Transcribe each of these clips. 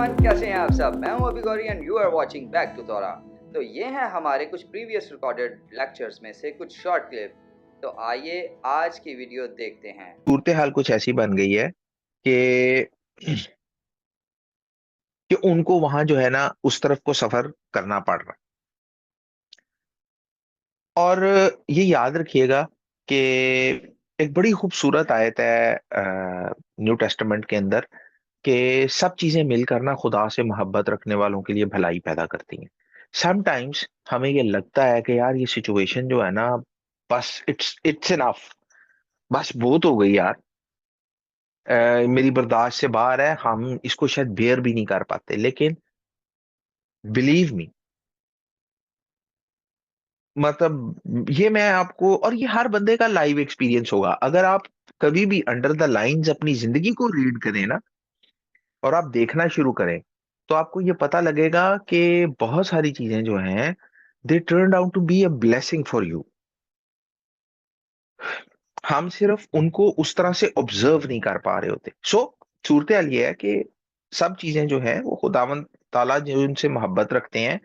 Everyone, कैसे हैं आप सब। मैं हूं अभी Gauri and you are watching back to Torah. तो ये हैं हमारे कुछ प्रीवियस रिकॉर्डेड लेक्चर्स में से कुछ शॉर्ट क्लिप। तो आइए आज की वीडियो देखते हैं। सूरत हाल कुछ ऐसी बन गई है कि उनको वहां जो है ना उस तरफ को सफर करना पड़ रहा। और ये याद रखिएगा कि एक बड़ी खूबसूरत आयत है न्यू टेस्टामेंट के अंदर कि सब चीजें मिलकर ना खुदा से मोहब्बत रखने वालों के लिए भलाई पैदा करती हैं। समटाइम्स हमें ये लगता है कि यार ये सिचुएशन जो है ना, बस इट्स इट्स इनफ, बस बहुत हो गई यार, मेरी बर्दाश्त से बाहर है, हम इसको शायद बेयर भी नहीं कर पाते। लेकिन बिलीव मी, मतलब ये मैं आपको, और ये हर बंदे का लाइव एक्सपीरियंस होगा। अगर आप कभी भी अंडर द लाइंस अपनी जिंदगी को रीड करें ना, और आप देखना शुरू करें, तो आपको ये पता लगेगा कि बहुत सारी चीजें जो हैं, they turn out to be a blessing for you. हम सिर्फ उनको उस तरह से ऑब्जर्व नहीं कर पा रहे होते। सूरत हाल ये है कि सब चीजें जो है वो खुदावंद ताला जो उनसे मोहब्बत रखते हैं,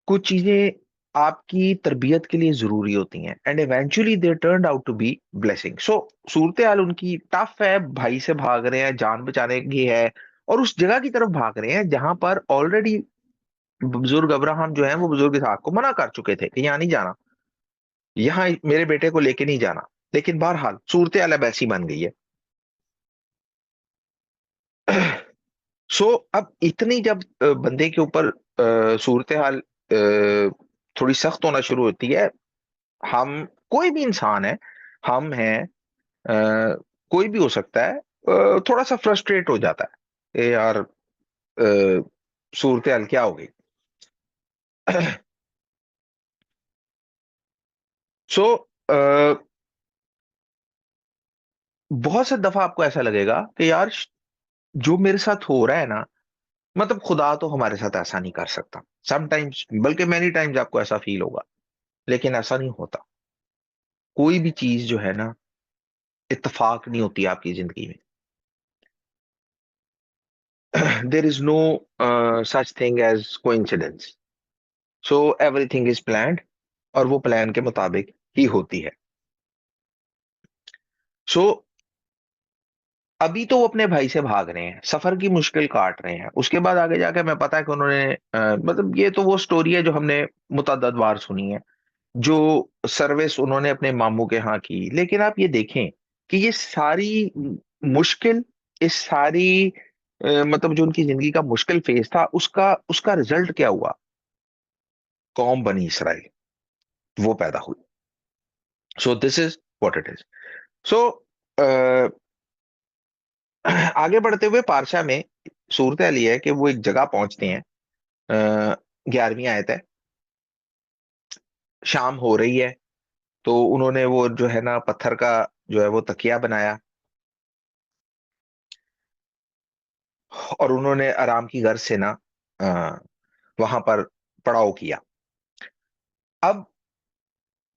कुछ चीजें आपकी तरबियत के लिए जरूरी होती हैं, and eventually they turn out to be blessing. सूरत हाल उनकी टफ है, भाई से भाग रहे हैं, जान बचाने की है, और उस जगह की तरफ भाग रहे हैं जहां पर ऑलरेडी बुजुर्ग अब्राहम जो है वो बुजुर्ग इसहाक को मना कर चुके थे कि यहाँ नहीं जाना, यहाँ मेरे बेटे को लेके नहीं जाना। लेकिन बहरहाल सूरत हाल अब ऐसी बन गई है। अब इतनी जब बंदे के ऊपर सूरत हाल थोड़ी सख्त होना शुरू होती है, हम, कोई भी इंसान है, हम हैं, कोई भी हो सकता है, थोड़ा सा फ्रस्ट्रेट हो जाता है, यार सूरत हाल क्या हो गई। सो बहुत से दफा आपको ऐसा लगेगा कि यार जो मेरे साथ हो रहा है ना, मतलब खुदा तो हमारे साथ ऐसा नहीं कर सकता। समटाइम्स, बल्कि मैनी टाइम्स आपको ऐसा फील होगा, लेकिन ऐसा नहीं होता। कोई भी चीज जो है ना इत्तेफाक नहीं होती आपकी जिंदगी में। There is no such thing as coincidence. So everything is planned, और वो प्लान के मुताबिक ही होती है। सो अभी तो वो अपने भाई से भाग रहे हैं, सफर की मुश्किल काट रहे हैं। उसके बाद आगे जाके मैं पता है कि उन्होंने मतलब ये तो वो स्टोरी है जो हमने मुतअद्दिद बार सुनी है, जो सर्विस उन्होंने अपने मामू के यहाँ की। लेकिन आप ये देखें कि ये सारी मुश्किल, इस सारी मतलब जो उनकी जिंदगी का मुश्किल फेज था, उसका उसका रिजल्ट क्या हुआ? कौम बनी इसराइल वो पैदा हुई। So this is what it is. So आगे बढ़ते हुए पारशा में सूरत हाल ये है कि वो एक जगह पहुंचते हैं। 11वीं आयत है, शाम हो रही है, तो उन्होंने वो जो है ना पत्थर का जो है वो तकिया बनाया, और उन्होंने आराम की गर्ज से ना वहां पर पड़ाव किया। अब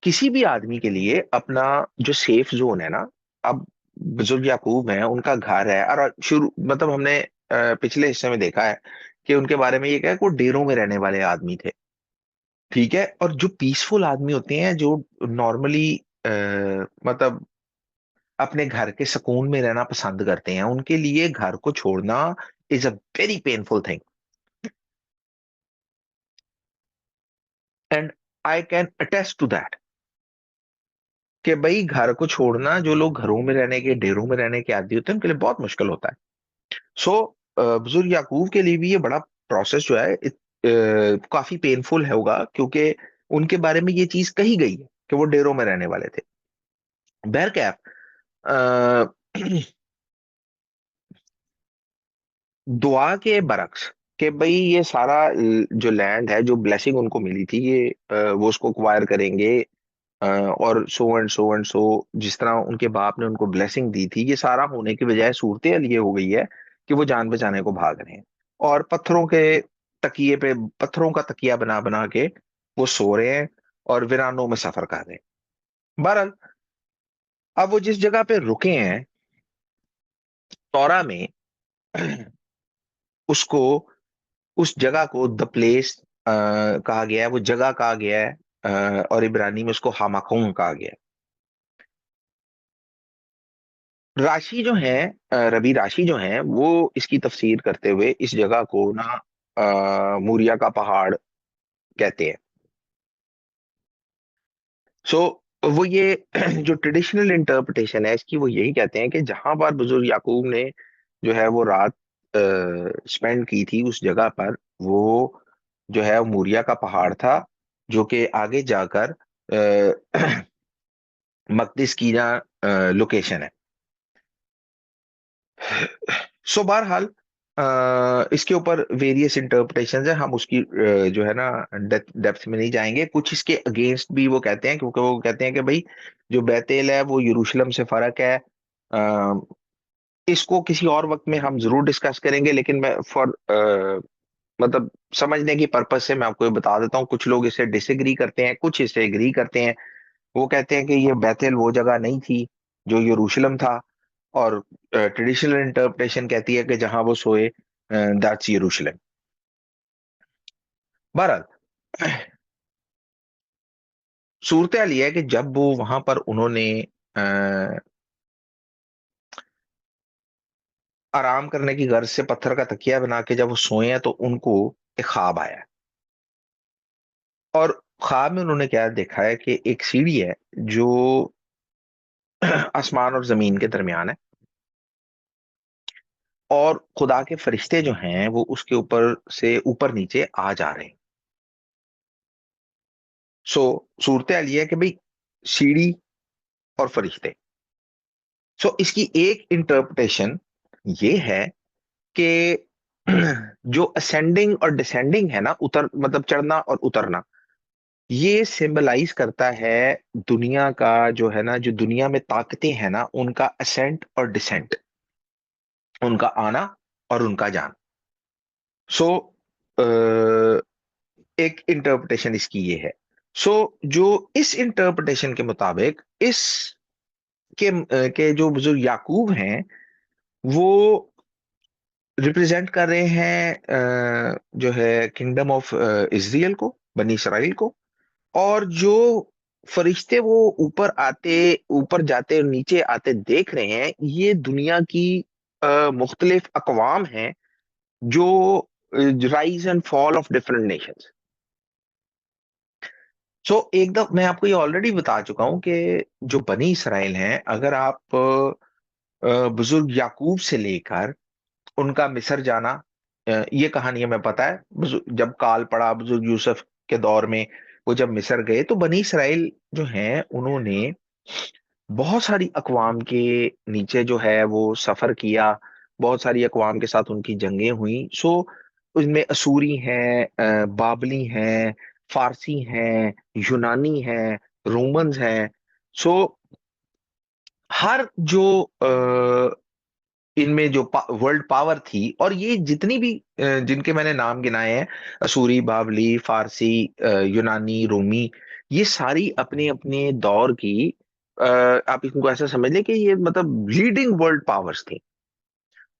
किसी भी आदमी के लिए अपना जो सेफ जोन है ना, अब बुजुर्ग याकूब हैं, उनका घर है, और शुरू मतलब हमने पिछले हिस्से में देखा है कि उनके बारे में ये क्या है कि वो डेरों में रहने वाले आदमी थे। ठीक है, और जो पीसफुल आदमी होते हैं, जो नॉर्मली मतलब अपने घर के सुकून में रहना पसंद करते हैं, उनके लिए घर को छोड़ना is a very painful thing. And I can attest to that कि भाई घर को छोड़ना, जो लोग घरों में रहने के, डेरों में रहने के आदी होते हैं, उनके लिए बहुत मुश्किल होता है। सो बुजुर्ग याकूब के लिए भी ये बड़ा प्रोसेस जो है काफी पेनफुल है होगा, क्योंकि उनके बारे में ये चीज कही गई है कि वो डेरों में रहने वाले थे। बहरकैफ दुआ के बरक्स कि भाई ये सारा जो लैंड है, जो ब्लेसिंग उनको मिली थी, ये वो उसको एक्वायर करेंगे, और सो एंड सो, जिस तरह उनके बाप ने उनको ब्लेसिंग दी थी, ये सारा होने की बजाय सूरत ये हो गई है कि वो जान बचाने को भाग रहे हैं, और पत्थरों के तकिए पे, पत्थरों का तकिया बना बना के वो सो रहे हैं, और वीरानों में सफर कर रहे हैं। बहरहाल अब वो जिस जगह पे रुके हैं तौरा में, उसको उस जगह को द प्लेस कहा गया है, वो जगह कहा गया है, और इब्रानी में उसको हामाकूम कहा गया है। राशि जो है, रबी राशि जो है, वो इसकी तफसीर करते हुए इस जगह को ना मूरिया का पहाड़ कहते हैं। सो वो ये जो ट्रेडिशनल इंटरप्रिटेशन है इसकी, वो यही कहते हैं कि जहां पर बुजुर्ग याकूब ने जो है वो रात स्पेंड की थी उस जगह पर, वो जो है वो मूरिया का पहाड़ था, जो कि आगे जाकर मकदिस की ना लोकेशन है। सो बहरहाल इसके ऊपर वेरियस इंटरप्रिटेशंस है, हम उसकी जो है ना डेप्थ में नहीं जाएंगे। कुछ इसके अगेंस्ट भी वो कहते हैं, क्योंकि वो कहते हैं कि भाई जो बैतेल है वो यरूशलेम से फर्क है। अ, इसको किसी और वक्त में हम जरूर डिस्कस करेंगे, लेकिन मैं फॉर मतलब समझने की पर्पज से मैं आपको ये बता देता हूँ। कुछ लोग इसे डिसएग्री करते हैं, कुछ इसे एग्री करते हैं। वो कहते हैं कि ये बैतेल वो जगह नहीं थी जो यरूशलेम था, और ट्रेडिशनल इंटरप्रिटेशन कहती है कि जहां वो सोए दैट्स यरूशलेम। बहरहाल सूरत हाल ये है कि जब वो वहां पर उन्होंने अ, आराम करने की गर्ज से पत्थर का तकिया बना के जब वो सोए हैं, तो उनको एक ख्वाब आया है। और ख्वाब में उन्होंने क्या देखा है कि एक सीढ़ी है जो आसमान और जमीन के दरमियान है, और खुदा के फरिश्ते जो हैं वो उसके ऊपर से ऊपर नीचे आ जा रहे हैं। सो सूरत हाल ये है कि भाई सीढ़ी और फरिश्ते। सो इसकी एक इंटरप्रिटेशन ये है कि जो असेंडिंग और डिसेंडिंग है ना, उतर मतलब चढ़ना और उतरना, ये सिंबलाइज करता है दुनिया का, जो है ना, जो दुनिया में ताकतें हैं ना, उनका असेंट और डिसेंट, उनका आना और उनका जाना। सो एक इंटरप्रिटेशन इसकी ये है। सो जो इस इंटरप्रिटेशन के मुताबिक इस के जो बुजुर्ग याकूब हैं, वो रिप्रेजेंट कर रहे हैं जो है किंगडम ऑफ इजराइल को, बनी इसराइल को। और जो फरिश्ते वो ऊपर आते, ऊपर जाते और नीचे आते देख रहे हैं, ये दुनिया की मुख्तलिफ अकवाम हैं जो rise and fall of different nations. So एकदम मैं आपको ये ऑलरेडी बता चुका हूं कि जो बनी इसराइल हैं, अगर आप बुजुर्ग याकूब से लेकर उनका मिस्र जाना, ये कहानी हमें पता है। जब काल पड़ा बुजुर्ग यूसुफ के दौर में, वो जब मिस्र गए, तो बनी इसराइल जो हैं उन्होंने बहुत सारी अकवाम के नीचे जो है वो सफर किया। बहुत सारी अकवाम के साथ उनकी जंगें हुई। सो उसमें असूरी हैं, बाबली हैं, फारसी हैं, यूनानी हैं, रोमन्स हैं। सो हर जो इनमें जो वर्ल्ड पावर थी, और ये जितनी भी जिनके मैंने नाम गिनाए हैं, असूरी, बाबली, फारसी, यूनानी, रोमी, ये सारी अपने अपने दौर की आप इनको ऐसा समझ लें कि ये मतलब लीडिंग वर्ल्ड पावर्स थी।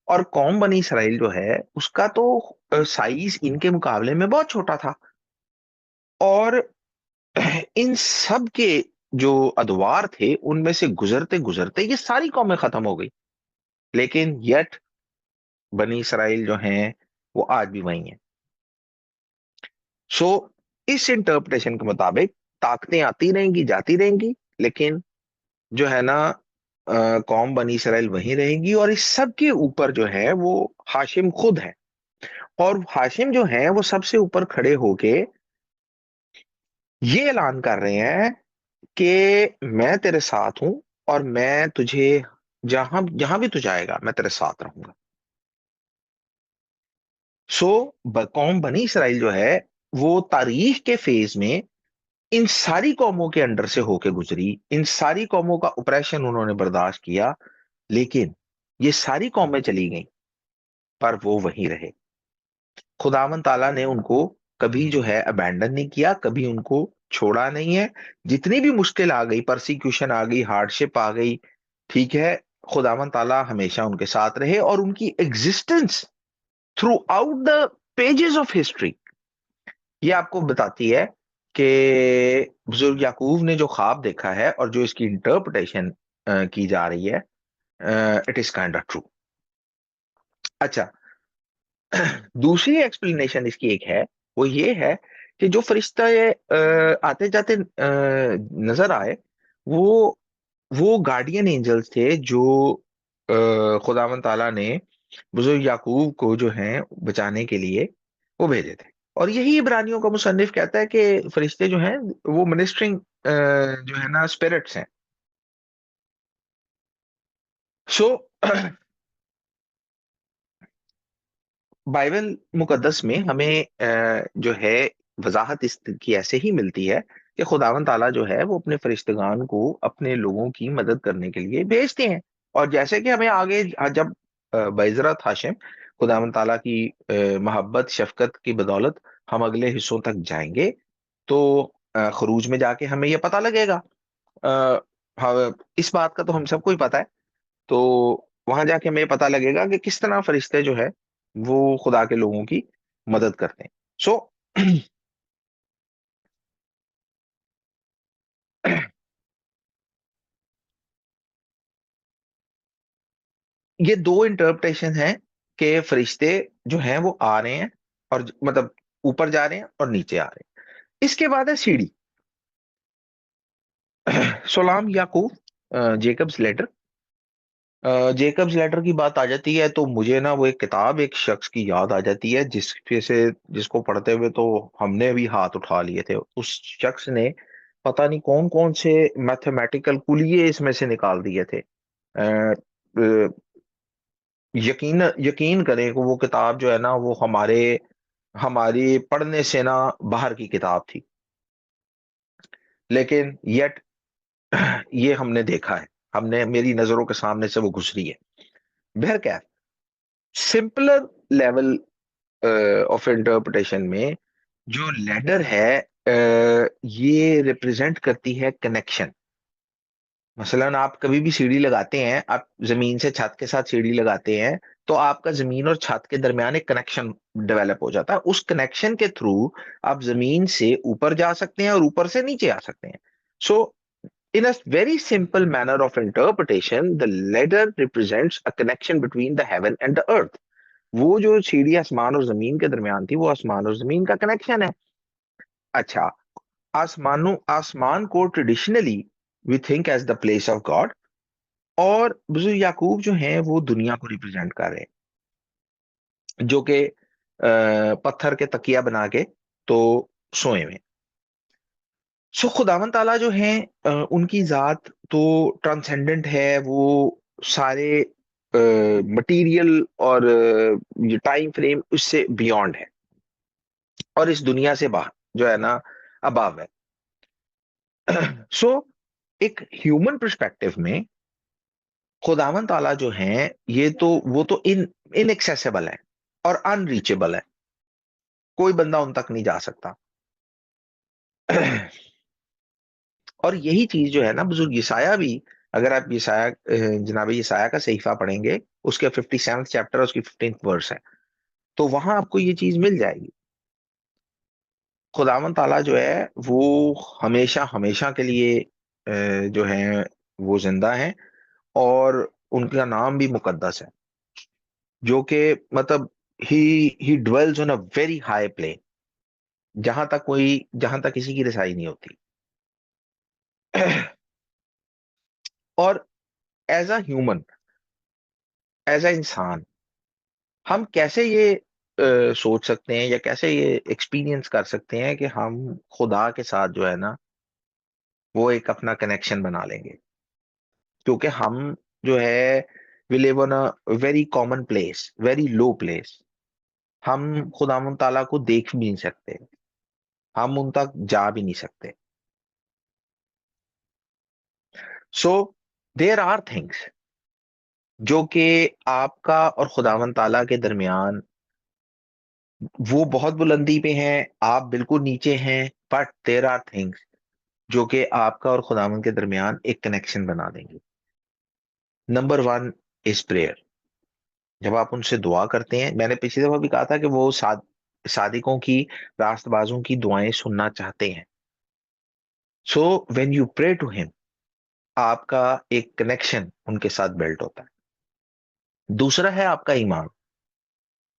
और कौम बनी इसराइल जो है उसका तो साइज इनके मुकाबले में बहुत छोटा था। और इन सब के जो अदवार थे, उनमें से गुजरते गुजरते ये सारी कौमें खत्म हो गई, लेकिन यट बनी इसराइल जो हैं वो आज भी वही हैं। सो इस इंटरप्रिटेशन के मुताबिक ताकतें आती रहेंगी, जाती रहेंगी, लेकिन जो है ना कौम बनी इसराइल वहीं रहेगी। और इस सब के ऊपर जो है वो हाशिम खुद है। और हाशिम जो है वो सबसे ऊपर खड़े होके ये ऐलान कर रहे हैं कि मैं तेरे साथ हूं, और मैं तुझे जहां जहां भी तू जाएगा मैं तेरे साथ रहूंगा। सो कौम बनी इसराइल जो है वो तारीख के फेज में इन सारी कौमों के अंडर से होके गुजरी, इन सारी कौमों का ऑपरेशन उन्होंने बर्दाश्त किया, लेकिन ये सारी कौमें चली गईं, पर वो वहीं रहे। खुदावन ताला ने उनको कभी जो है अबैंडन नहीं किया, कभी उनको छोड़ा नहीं है। जितनी भी मुश्किल आ गई, परसिक्यूशन आ गई, हार्डशिप आ गई, ठीक है, खुदावन ताला हमेशा उनके साथ रहे, और उनकी existence through out the pages of history ये आपको बताती है कि बुजुर्ग याकूब ने जो ख्वाब देखा है और जो इसकी इंटरप्रिटेशन की जा रही है, it is kind of true. अच्छा, दूसरी एक्सप्लेनेशन इसकी एक है, वो ये है कि जो फरिश्ता ये आते जाते नजर आए, वो वो गार्डियन एंजल्स थे जो खुदावन ताला ने बुजुर्ग याकूब को जो है बचाने के लिए वो भेजे थे। और यही इब्रानियों का मुसन्निफ कहता है कि फरिश्ते जो हैं वो मिनिस्ट्रिंग जो है ना स्पिरिट्स हैं। सो बाइबल मुकद्दस में हमें जो है वजाहत इसकी ऐसे ही मिलती है कि खुदावन ताला जो है वो अपने फरिश्तगान को अपने लोगों की मदद करने के लिए भेजते हैं। और जैसे कि हमें आगे जब बइज़रत हाशिम खुदावन ताला की मोहब्बत शफकत की बदौलत हम अगले हिस्सों तक जाएंगे, तो खरूज में जाके हमें यह पता लगेगा। अ, इस बात का तो हम सबको ही पता है। तो वहां जाके हमें पता लगेगा कि किस तरह फरिश्ते जो है वो खुदा के लोगों की मदद करते हैं। सो ये दो इंटरप्रिटेशन हैं कि फरिश्ते जो हैं वो आ रहे हैं और मतलब ऊपर जा रहे हैं और नीचे आ रहे हैं। इसके बाद है सीढ़ी। सलाम याकूब, जेकब्स लेटर। जेकब्स लेटर की बात आ जाती है तो मुझे ना वो एक किताब एक शख्स की याद आ जाती है जिसके से जिसको पढ़ते हुए तो हमने भी हाथ उठा लिए थे। उस शख्स ने पता नहीं कौन कौन से मैथमेटिकल कुलिये इसमें से निकाल दिए थे। यकीन यकीन करें कि वो किताब जो है ना वो हमारी पढ़ने से ना बाहर की किताब थी, लेकिन येट ये हमने देखा है, हमने मेरी नजरों के सामने से वो गुजरी है। बहरकैफ सिंपलर लेवल ऑफ इंटरप्रिटेशन में जो लेडर है ये रिप्रेजेंट करती है कनेक्शन। मसलन आप कभी भी सीढ़ी लगाते हैं, आप जमीन से छत के साथ सीढ़ी लगाते हैं, तो आपका जमीन और छत के दरमियान एक कनेक्शन डेवलप हो जाता है। उस कनेक्शन के थ्रू आप जमीन से ऊपर जा सकते हैं और ऊपर से नीचे आ सकते हैं। So in a very simple manner of interpretation the ladder represents a connection between the heaven and the earth. वो जो सीढ़ी आसमान और जमीन के दरमियान थी वो आसमान और जमीन का कनेक्शन है। अच्छा, आसमान को traditionally we think as the place of God, और बुजुर्ग याकूब जो हैं वो दुनिया को रिप्रेजेंट कर रहे हैं जो कि पत्थर के तकिया बना के तो सोए हुए। सो खुदावन ताला जो हैं उनकी जात तो ट्रांसेंडेंट है। वो सारे मटेरियल और ये टाइम फ्रेम उससे बियॉन्ड है और इस दुनिया से बाहर जो है ना अबाव है। सो एक ह्यूमन पर्सपेक्टिव में खुदावन ताला जो हैं ये तो वो तो इनएक्सेसिबल है और अनरीचेबल है। कोई बंदा उन तक नहीं जा सकता। और यही चीज जो है ना बुजुर्ग यसाया भी, अगर आप यसाया जनाब यसाया का सहीफा पढ़ेंगे, उसके 57th चैप्टर उसकी 15th वर्स है, तो वहां आपको ये चीज मिल जाएगी। खुदावन ताला जो है वो हमेशा हमेशा के लिए जो है वो जिंदा है, और उनका नाम भी मुकद्दस है, जो कि मतलब ही ही dwells on a very high plane, जहां तक किसी की रसाई नहीं होती। और as a human, as a इंसान, हम कैसे ये सोच सकते हैं या कैसे ये एक्सपीरियंस कर सकते हैं कि हम खुदा के साथ जो है ना वो एक अपना कनेक्शन बना लेंगे, क्योंकि हम जो है we live on a very common place, very low place. हम खुदा ताला को देख भी नहीं सकते, हम उन तक जा भी नहीं सकते। सो देयर आर थिंग्स जो कि आपका और खुदावन ताला के दरमियान वो बहुत बुलंदी पे हैं, आप बिल्कुल नीचे हैं, बट देयर आर थिंग्स जो कि आपका और खुदावन के दरमियान एक कनेक्शन बना देंगे। Number one is prayer. जब आप उनसे दुआ करते हैं, मैंने पिछली दफा भी कहा था कि वो सात सादिकों की, रास्तबाजों की दुआएं सुनना चाहते हैं। So when you pray to him, आपका एक कनेक्शन उनके साथ बिल्ड होता है। दूसरा है आपका ईमान।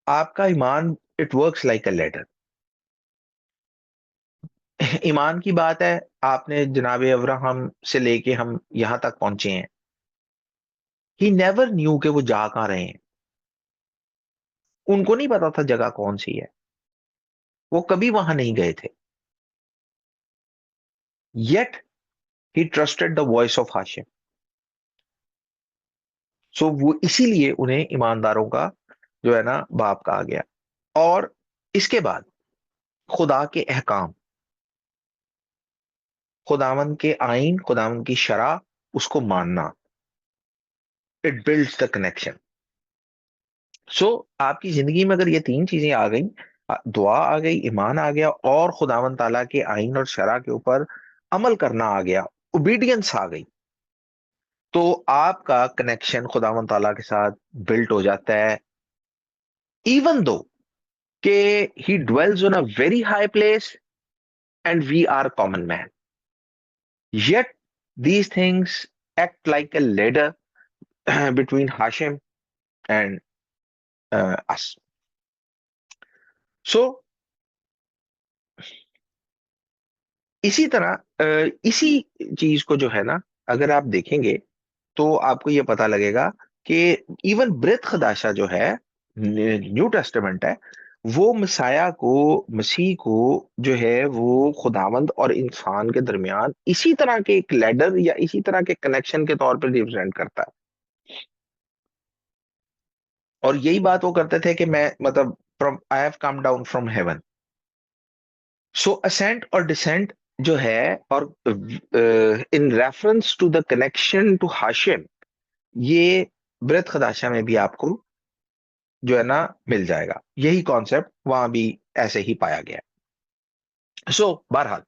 आपका ईमान, it works like a ladder. ईमान की बात है, आपने जनाब अब्राहम से लेके हम यहां तक पहुंचे हैं। ही नेवर न्यू कि वो जा कहां रहे हैं। उनको नहीं पता था जगह कौन सी है, वो कभी वहां नहीं गए थे। Yet he trusted the voice of Hashem. So वो इसीलिए उन्हें ईमानदारों का जो है ना बाप कहा गया। और इसके बाद खुदा के अहकाम, खुदावन के आइन, खुदावन की शरा, उसको मानना, इट बिल्ड्स द कनेक्शन। सो आपकी जिंदगी में अगर ये तीन चीजें आ गई, दुआ आ गई, ईमान आ गया, और खुदावन ताला के आइन और शरा के ऊपर अमल करना आ गया, ओबीडियंस आ गई, तो आपका कनेक्शन खुदावन ताला के साथ बिल्ट हो जाता है। इवन दो के he dwells on a very high place and we are common man, yet these things act like a ladder between Hashim and us. So इसी तरह इसी चीज को जो है ना, अगर आप देखेंगे तो आपको ये पता लगेगा कि इवन ब्रेथ खदाशा जो है, न्यू टेस्टामेंट है, वो मसाया को, मसीह को जो है वो खुदावंद और इंसान के दरमियान इसी तरह के एक लैडर या इसी तरह के कनेक्शन के तौर पर रिप्रेजेंट करता है। और यही बात वो करते थे कि मैं मतलब from I have come down from heaven. So ascent और डिसेंट जो है, और in reference to the connection to हाशिम, ये ब्रत खदाशा में भी आपको जो है ना मिल जाएगा। यही कॉन्सेप्ट वहां भी ऐसे ही पाया गया। सो बहरहाल,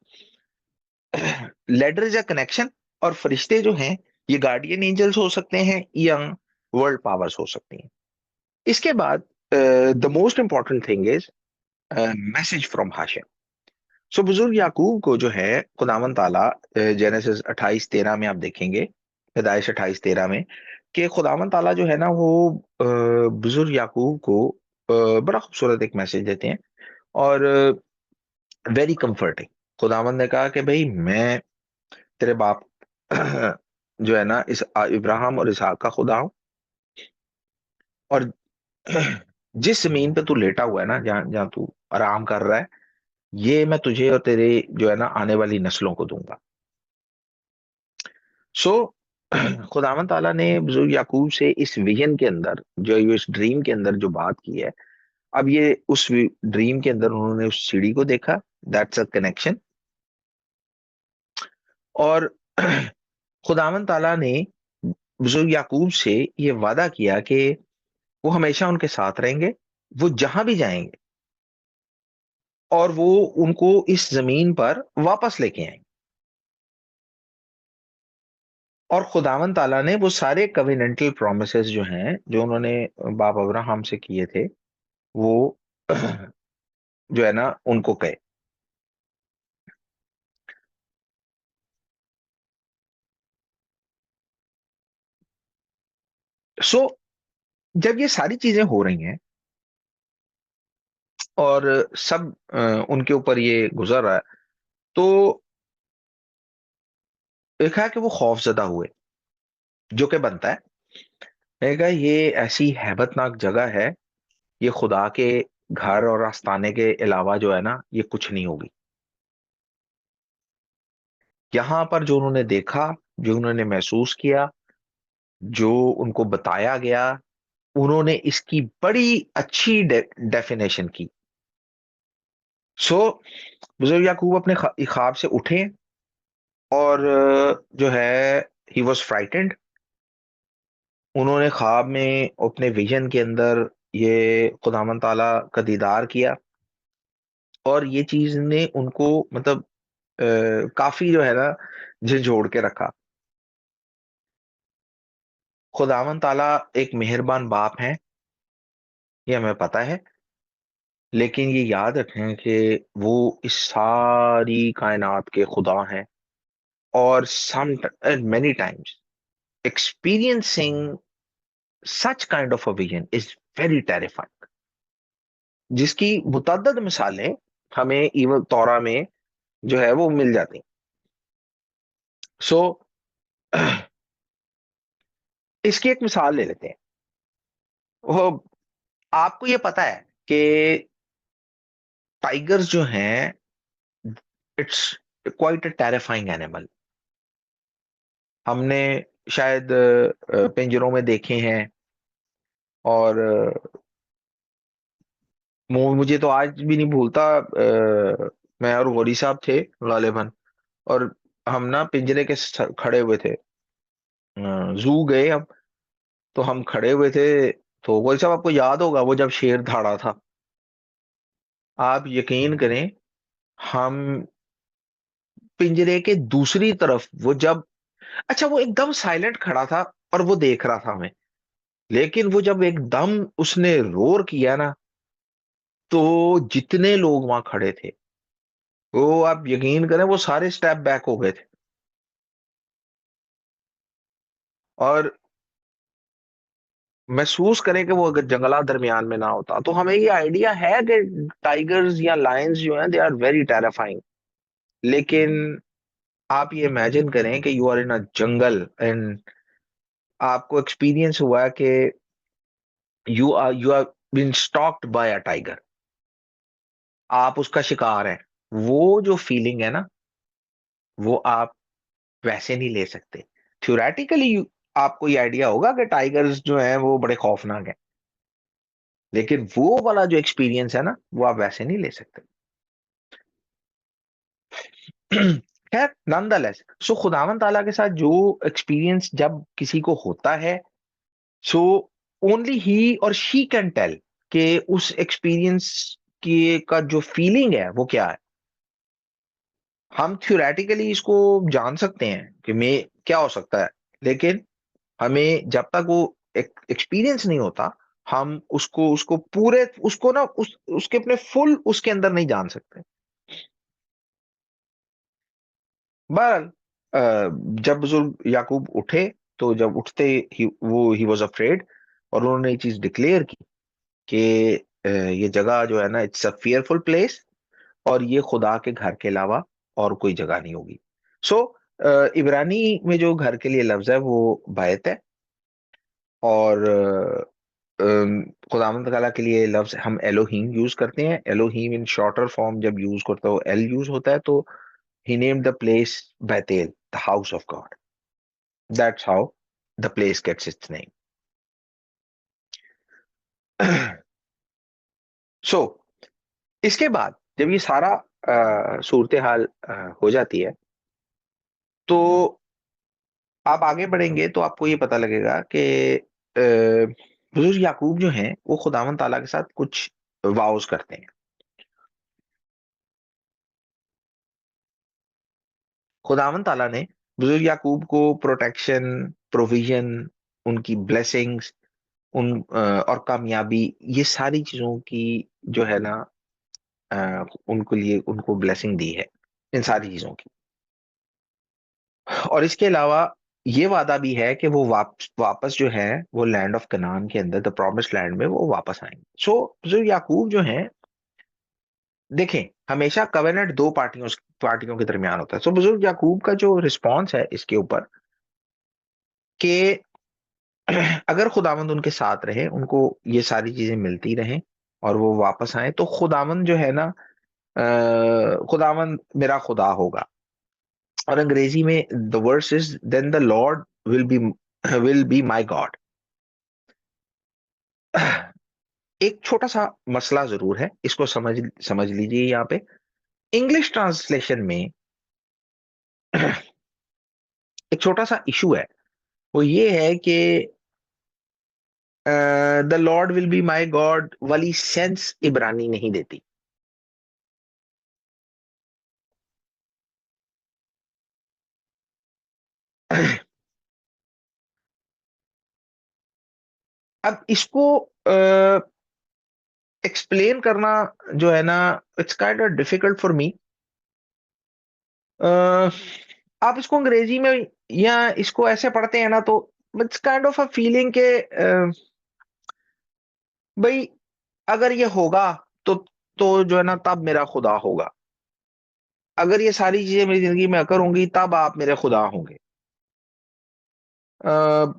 लेडर इज अ कनेक्शन, और फरिश्ते जो हैं ये गार्डियन एंजल्स हो सकते हैं या वर्ल्ड पावर्स हो सकती हैं। इसके बाद the most important thing is message from Hashem. So बुजुर्ग याकूब को जो है खुदावन ताला, जेनेसिस 28:13 में आप देखेंगे, पैदाइश 28:13 में, कि खुदावन ताला जो है ना वो बुजुर्ग याकूब को बड़ा खूबसूरत एक मैसेज देते हैं, और वेरी कंफर्टिंग। खुदावन ने कहा कि भाई मैं तेरे बाप जो है ना इस इब्राहिम और इसहाक का खुदा हूं, और जिस जमीन पे तू लेटा हुआ है ना, जहां जहां तू आराम कर रहा है, ये मैं तुझे और तेरे जो है ना आने वाली नस्लों को दूंगा। सो खुदावंद ताला ने बुजुर्ग याकूब से इस विजन के अंदर, जो ये इस ड्रीम के अंदर जो बात की है, अब ये उस ड्रीम के अंदर उन्होंने उस सीढ़ी को देखा, दैट्स अ कनेक्शन। और खुदावंद ताला ने बुजुर्ग याकूब से ये वादा किया कि वो हमेशा उनके साथ रहेंगे, वो जहां भी जाएंगे, और वो उनको इस जमीन पर वापस लेके आएंगे। और खुदावन ताला ने वो सारे कविनेंटल प्रोमिसेस जो हैं, जो उन्होंने बाप अब्राहम से किए थे, वो जो है ना उनको कहे। सो जब ये सारी चीजें हो रही हैं और सब उनके ऊपर ये गुजर रहा है, तो देखा कि वो खौफजदा हुए, जो कि बनता है। मैंने कहा ये ऐसी हैबतनाक जगह है, ये खुदा के घर और आस्ताने के अलावा जो है ना ये कुछ नहीं होगी। यहाँ पर जो उन्होंने देखा, जो उन्होंने महसूस किया, जो उनको बताया गया, उन्होंने इसकी बड़ी अच्छी डेफिनेशन की। सो बुजुर्ग याकूब अपने ख्वाब से उठे, और जो है ही वॉज फ्राइटेंड। उन्होंने ख्वाब में अपने विजन के अंदर ये खुदावन ताला का दीदार किया, और ये चीज ने उनको मतलब काफी जो है ना झिझोड़ के रखा। खुदावन ताला एक मेहरबान बाप है, ये हमें पता है। लेकिन ये याद रखें कि वो इस सारी कायनात के खुदा हैं। और सम many times experiencing such kind of a vision is very terrifying, जिसकी मुतअद्दिद मिसालें हमें इवन तौरा में जो है वो मिल जाती। सो इसकी एक मिसाल ले लेते हैं। वो आपको ये पता है कि टाइगर्स जो हैं, it's quite a terrifying animal. हमने शायद पिंजरों में देखे हैं। और मुझे तो आज भी नहीं भूलता। मैं और गौरी साहब थे गालिबन, और हम ना पिंजरे के खड़े हुए थे। जू गए हम, तो हम खड़े हुए थे। तो गौरी साहब, आपको याद होगा वो जब शेर दहाड़ा था। आप यकीन करें, हम पिंजरे के दूसरी तरफ वो जब, अच्छा वो एकदम साइलेंट खड़ा था और वो देख रहा था हमें। लेकिन वो जब एकदम उसने रोर किया ना, तो जितने लोग वहां खड़े थे, वो आप यकीन करें वो सारे स्टेप बैक हो गए थे। और महसूस करें कि वो अगर जंगला दरमियान में ना होता, तो हमें ये आइडिया है कि टाइगर्स या लायंस जो हैं, दे आर वेरी टेरिफाइंग। लेकिन आप ये इमेजिन करें कि you are in a jungle and आपको एक्सपीरियंस हुआ कि you are been stalked by a tiger. आप उसका शिकार हैं। वो जो फीलिंग है ना, वो आप वैसे नहीं ले सकते। थ्योरेटिकली आपको ये आइडिया होगा कि टाइगर्स जो हैं वो बड़े खौफनाक हैं, लेकिन वो वाला जो एक्सपीरियंस है ना, वो आप वैसे नहीं ले सकते। खैर, नॉनदलेस, सो खुदावन ताला के साथ जो एक्सपीरियंस जब किसी को होता है, सो ओनली ही और शी कैन टेल कि उस एक्सपीरियंस की का जो फीलिंग है वो क्या है। हम थ्योरेटिकली इसको जान सकते हैं कि मैं क्या हो सकता है, लेकिन हमें जब तक वो एक्सपीरियंस नहीं होता, हम उसको उसको पूरे उसको ना उसके अपने फुल उसके अंदर नहीं जान सकते। बहरहाल, जब बुजुर्ग याकूब उठे, तो जब उठते ही वॉज अफ्रेड, और उन्होंने ये चीज डिक्लेयर की कि ये जगह जो है ना, इट्स अ फियरफुल प्लेस, और ये खुदा के घर के अलावा और कोई जगह नहीं होगी। सो इब्रानी में जो घर के लिए लफ्ज है वो बैत है। और खुदावंद तआला के लिए लफ्ज हम एलोहीम यूज करते हैं। एलोहीम इन शॉर्टर फॉर्म जब यूज करता हो, एल यूज होता है, तो he named the place Bethel, the house of God. That's how the place gets its name. So इसके बाद जब ये सारा सूरत हाल हो जाती है, तो आप आगे बढ़ेंगे तो आपको ये पता लगेगा कि बुजुर्ग याकूब जो हैं वो खुदावंद ताला के साथ कुछ वाउज करते हैं। खुदावंद ताला ने बुजुर्ग याकूब को प्रोटेक्शन, प्रोविजन, उनकी ब्लेसिंग्स, और कामयाबी, ये सारी चीजों की जो है ना, उनको लिए उनको ब्लेसिंग दी है, इन सारी चीजों की। और इसके अलावा ये वादा भी है कि वो वापस वापस जो है वो लैंड ऑफ कनान के अंदर, द प्रॉमिस्ड लैंड में वो वापस आएंगे। सो जो याकूब जो है, देखें, हमेशा कवेनेंट दो पार्टियों पार्टियों के दरमियान होता है। सो बुजुर्ग याकूब का जो रिस्पॉन्स है इसके ऊपर, कि अगर खुदावंद उनके साथ रहे, उनको ये सारी चीजें मिलती रहें, और वो वापस आए, तो खुदावंद जो है ना, खुदावंद मेरा खुदा होगा। और अंग्रेजी में the verse is, then the Lord will be my God. एक छोटा सा मसला जरूर है, इसको समझ समझ लीजिए यहाँ पे। इंग्लिश ट्रांसलेशन में एक छोटा सा इशू है। वो ये है कि the Lord will be my God वाली सेंस इब्रानी नहीं देती। अब इसको एक्सप्लेन करना जो है ना, it's kind of difficult for me. आप इसको अंग्रेजी में या इसको ऐसे पढ़ते हैं ना, तो it's kind of a feeling के भाई अगर ये होगा तो जो है ना तब मेरा खुदा होगा। अगर ये सारी चीजें मेरी जिंदगी में अकर होंगी तब आप मेरे खुदा होंगे। Uh,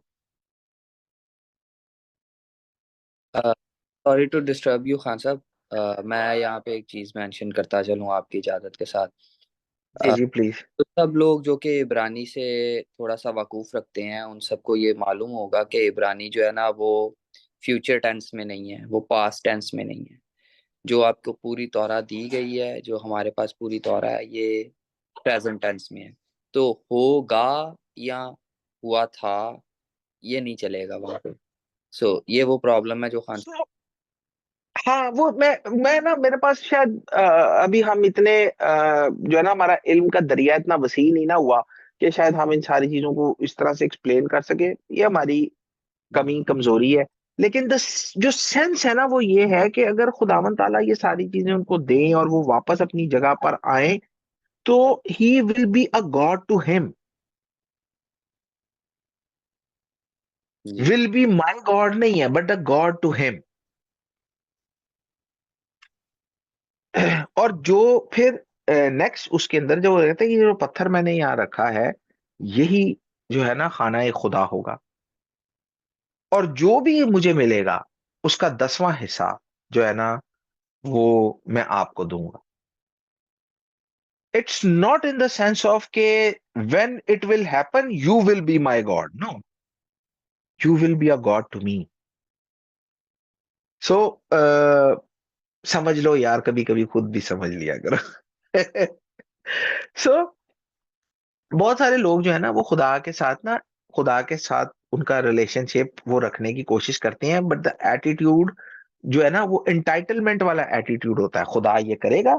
sorry to disturb you Khan sahab. मैं यहाँ पे एक चीज़ मेंशन करता चलूँ आपकी इजाज़त के साथ। जी अ, जी प्लीज। तो सब लोग जो कि इब्रानी से थोड़ा सा वकूफ़ रखते हैं उन सबको ये मालूम होगा कि इब्रानी जो है ना वो फ्यूचर टेंस में नहीं है, वो पास्ट टेंस में नहीं है। जो आपको पूरी तौरा दी गई है, जो हमारे पास पूरी तौरा है, ये प्रेजेंट टेंस में है। तो होगा या हुआ था, ये नहीं चलेगा वहां पे। ये वो प्रॉब्लम है जो खान। So, हाँ वो मैं ना मेरे पास शायद अभी हम इतने जो है ना हमारा इल्म का दरिया इतना वसी नहीं ना हुआ कि शायद हम इन सारी चीजों को इस तरह से एक्सप्लेन कर सके। ये हमारी कमी कमजोरी है। लेकिन जो सेंस है ना वो ये है कि अगर खुदावन ताला ये सारी चीजें उनको दें और वो वापस अपनी जगह पर आए, तो he will be a God to him, जी। विल बी माई गॉड नहीं है but a God to him. और जो फिर नेक्स्ट उसके अंदर जो रहता है कि जो पत्थर मैंने यहाँ रखा है, यही जो है ना खाना ए खुदा होगा, और जो भी मुझे मिलेगा उसका 10वां हिस्सा जो है ना वो मैं आपको दूंगा। It's not in the sense of के when it will happen you will be my God, no, you will be a God to me. So समझ लो यार, कभी कभी खुद भी समझ लिया करो। सो बहुत सारे लोग जो है ना वो खुदा के साथ उनका रिलेशनशिप वो रखने की कोशिश करते हैं, बट द एटीट्यूड जो है ना वो एंटाइटलमेंट वाला एटीट्यूड होता है। खुदा ये करेगा,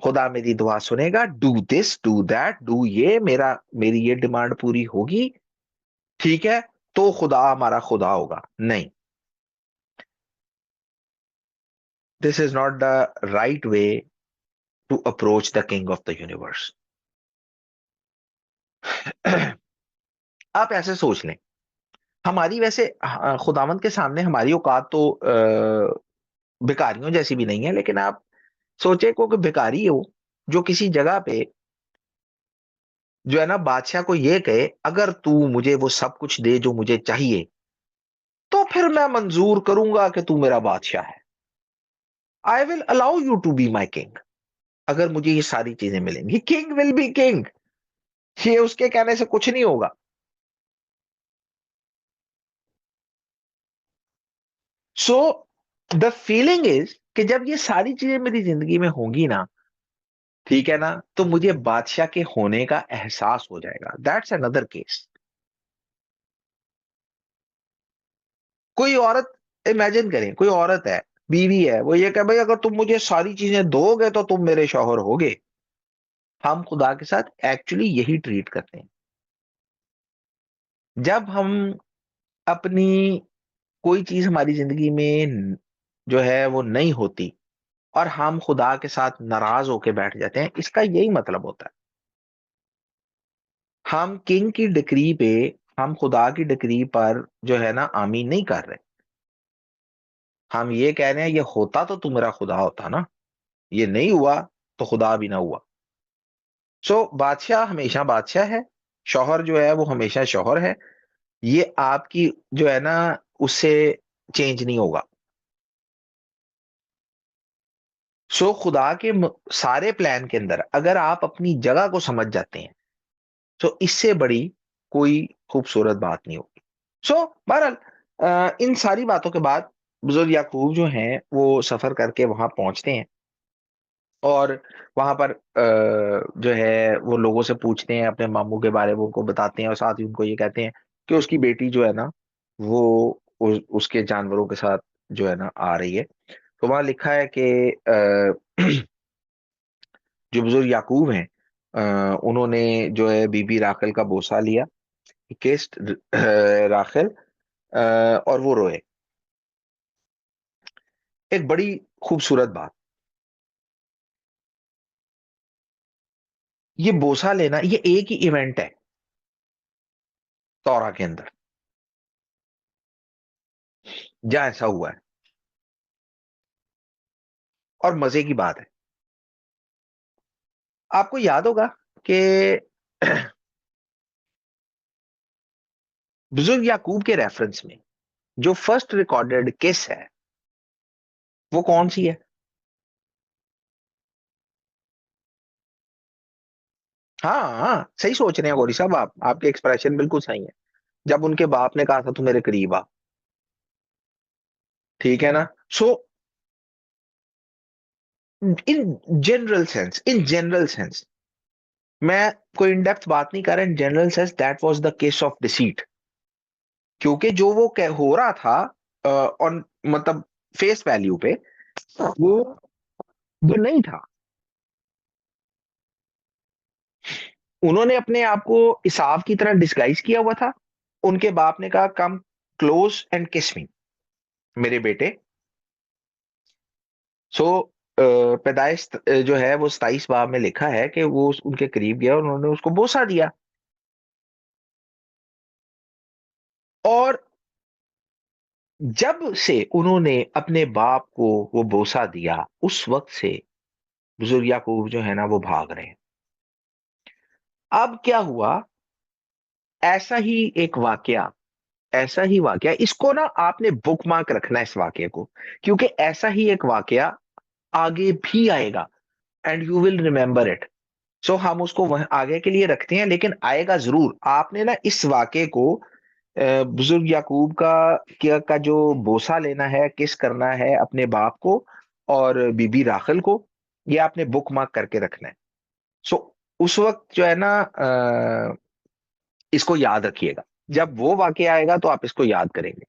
खुदा मेरी दुआ सुनेगा, do this do that do ये, मेरी ये डिमांड पूरी होगी, ठीक है, तो खुदा हमारा खुदा होगा। नहीं, this is not the right way to approach the king of the universe. आप ऐसे सोच लें, हमारी वैसे खुदावंत के सामने हमारी औकात तो भिखारियों जैसी भी नहीं है, लेकिन आप सोचे को कि भिखारी हो जो किसी जगह पे जो है ना बादशाह को ये कहे अगर तू मुझे वो सब कुछ दे जो मुझे चाहिए तो फिर मैं मंजूर करूंगा कि तू मेरा बादशाह है, I will allow you to be my king. अगर मुझे ये सारी चीजें मिलेंगी, किंग विल बी किंग, ये उसके कहने से कुछ नहीं होगा। सो द फीलिंग इज कि जब ये सारी चीजें मेरी जिंदगी में होंगी ना, ठीक है ना, तो मुझे बादशाह के होने का एहसास हो जाएगा। That's another case. कोई औरत, इमेजिन करें कोई औरत है, बीवी है, वो ये कहे भाई अगर तुम मुझे सारी चीजें दोगे तो तुम मेरे शौहर होगे। हम खुदा के साथ एक्चुअली यही ट्रीट करते हैं। जब हम अपनी कोई चीज हमारी जिंदगी में जो है वो नहीं होती और हम खुदा के साथ नाराज होके बैठ जाते हैं, इसका यही मतलब होता है। हम किंग की डिक्री पे, हम खुदा की डिक्री पर जो है ना आमीन नहीं कर रहे। हम ये कह रहे हैं ये होता तो तू मेरा खुदा होता ना, ये नहीं हुआ तो खुदा भी ना हुआ। बादशाह हमेशा बादशाह है, शौहर जो है वो हमेशा शौहर है। ये आपकी जो है ना उससे चेंज नहीं होगा। खुदा के सारे प्लान के अंदर अगर आप अपनी जगह को समझ जाते हैं, तो इससे बड़ी कोई खूबसूरत बात नहीं होगी। बहरहाल इन सारी बातों के बाद बुजुर्ग याकूब जो हैं वो सफर करके वहां पहुंचते हैं, और वहां पर जो है वो लोगों से पूछते हैं अपने मामू के बारे में, उनको बताते हैं और साथ ही उनको ये कहते हैं कि उसकी बेटी जो है ना वो उसके जानवरों के साथ जो है ना आ रही है। तो वहां लिखा है कि जो बुजुर्ग याकूब हैं उन्होंने जो है बीबी राखल का बोसा लिया, किस्ड राखल, और वो रोए। एक बड़ी खूबसूरत बात, ये बोसा लेना ये एक ही इवेंट है तौरा के अंदर जहां ऐसा हुआ है। और मजे की बात है, आपको याद होगा कि बुजुर्ग याकूब के रेफरेंस में जो फर्स्ट रिकॉर्डेड केस है वो कौन सी है? हाँ हाँ, सही सोच रहे हैं गौरी साहब, आप आपके एक्सप्रेशन बिल्कुल सही है। जब उनके बाप ने कहा था तू मेरे करीब आ, ठीक है ना? सो इन जनरल सेंस मैं कोई इन डेप्थ बात नहीं कर रहा, in general sense that was the case of deceit. क्योंकि जो वो हो रहा था ऑन मतलब फेस वैल्यू पे वो वो नहीं था। उन्होंने अपने आप को इसाफ की तरह डिस्गाइज किया हुआ था। उनके बाप ने कहा कम क्लोज एंड किस मी मेरे बेटे। सो पैदाइश जो है वो 27 बाब में लिखा है कि वो उनके करीब गया और उन्होंने उसको बोसा दिया। और जब से उन्होंने अपने बाप को वो बोसा दिया उस वक्त से बुजुर्ग याकूब जो है ना वो भाग रहे हैं। अब क्या हुआ, ऐसा ही एक वाकया, ऐसा ही वाकया, इसको ना आपने बुकमार्क रखना है इस वाकये को, क्योंकि ऐसा ही एक वाकया आगे भी आएगा and you will remember it. So हम उसको वह आगे के लिए रखते हैं, लेकिन आएगा जरूर। आपने ना इस वाकये को बुजुर्ग याकूब का जो बोसा लेना है, किस करना है अपने बाप को और बीबी राखल को, ये आपने बुक मार्क करके रखना है। सो उस वक्त जो है ना इसको याद रखिएगा, जब वो वाकया आएगा तो आप इसको याद करेंगे।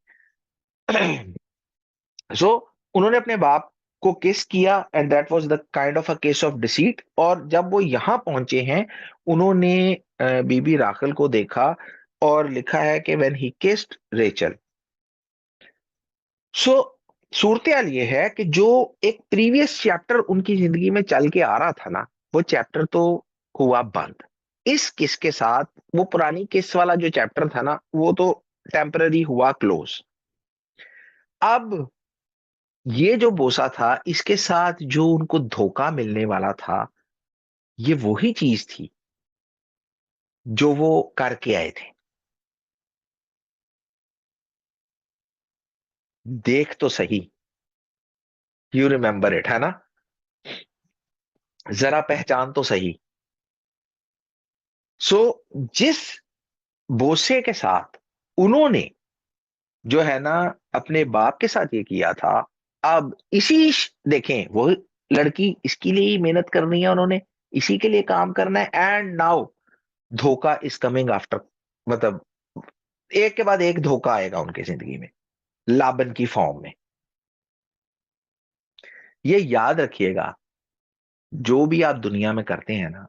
सो उन्होंने अपने बाप को किस किया and that was the kind of a case of deceit. और जब वो यहां पहुंचे हैं उन्होंने बीबी राखल को देखा और लिखा है कि व्हेन ही किस्ड रेचल। सो सूरत ये है कि जो एक प्रीवियस चैप्टर उनकी जिंदगी में चल के आ रहा था ना, वो चैप्टर तो हुआ बंद इस किस के साथ। वो पुरानी किस वाला जो चैप्टर था ना वो तो टेम्पररी हुआ क्लोज। अब ये जो बोसा था इसके साथ जो उनको धोखा मिलने वाला था, ये वही चीज थी जो वो करके आए थे। देख तो सही, यू रिमेंबर इट, है ना? जरा पहचान तो सही। सो जिस बोसे के साथ उन्होंने जो है ना अपने बाप के साथ ये किया था, अब देखें वो लड़की इसके लिए ही मेहनत करनी है उन्होंने, इसी के लिए काम करना है, एंड नाउ धोखा इज कमिंग आफ्टर। मतलब एक के बाद एक धोखा आएगा उनकी जिंदगी में लाबन की फॉर्म में। ये याद रखिएगा, जो भी आप दुनिया में करते हैं ना,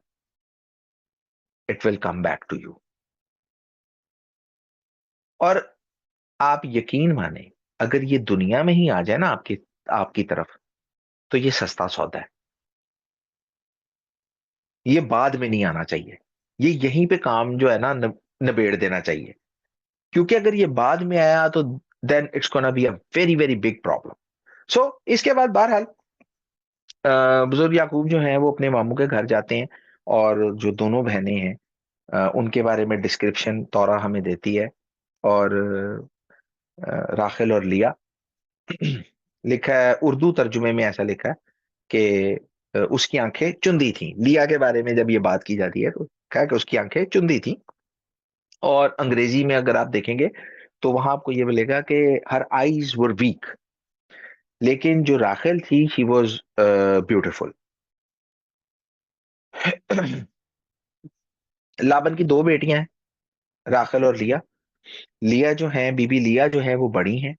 it will come back to you. और आप यकीन माने, अगर ये दुनिया में ही आ जाए ना आपकी आपकी तरफ, तो ये सस्ता सौदा है। ये बाद में नहीं आना चाहिए, ये यहीं पे काम जो है ना निबेड़ देना चाहिए। क्योंकि अगर ये बाद में आया तो then it's gonna be a very very big problem. So इसके बाद बहरहाल बुजुर्ग याकूब जो है वो अपने मामू के घर जाते हैं और जो दोनों बहनें हैं उनके बारे में डिस्क्रिप्शन तौरा हमें देती है। और राखिल और लिया लिखा है उर्दू तर्जुमे में, ऐसा लिखा है कि उसकी आंखें चुंदी थी। लिया के बारे में जब ये बात की जाती है तो कहा कि उसकी आंखें चुंदी थी। और अंग्रेजी में अगर आप देखेंगे तो वहां आपको ये मिलेगा कि हर आईज वर वीक, लेकिन जो राखिल थी शी वॉज ब्यूटिफुल। लाबन की दो बेटियां हैं, राखिल और लिया। लिया जो है, बीबी लिया जो है वो बड़ी हैं।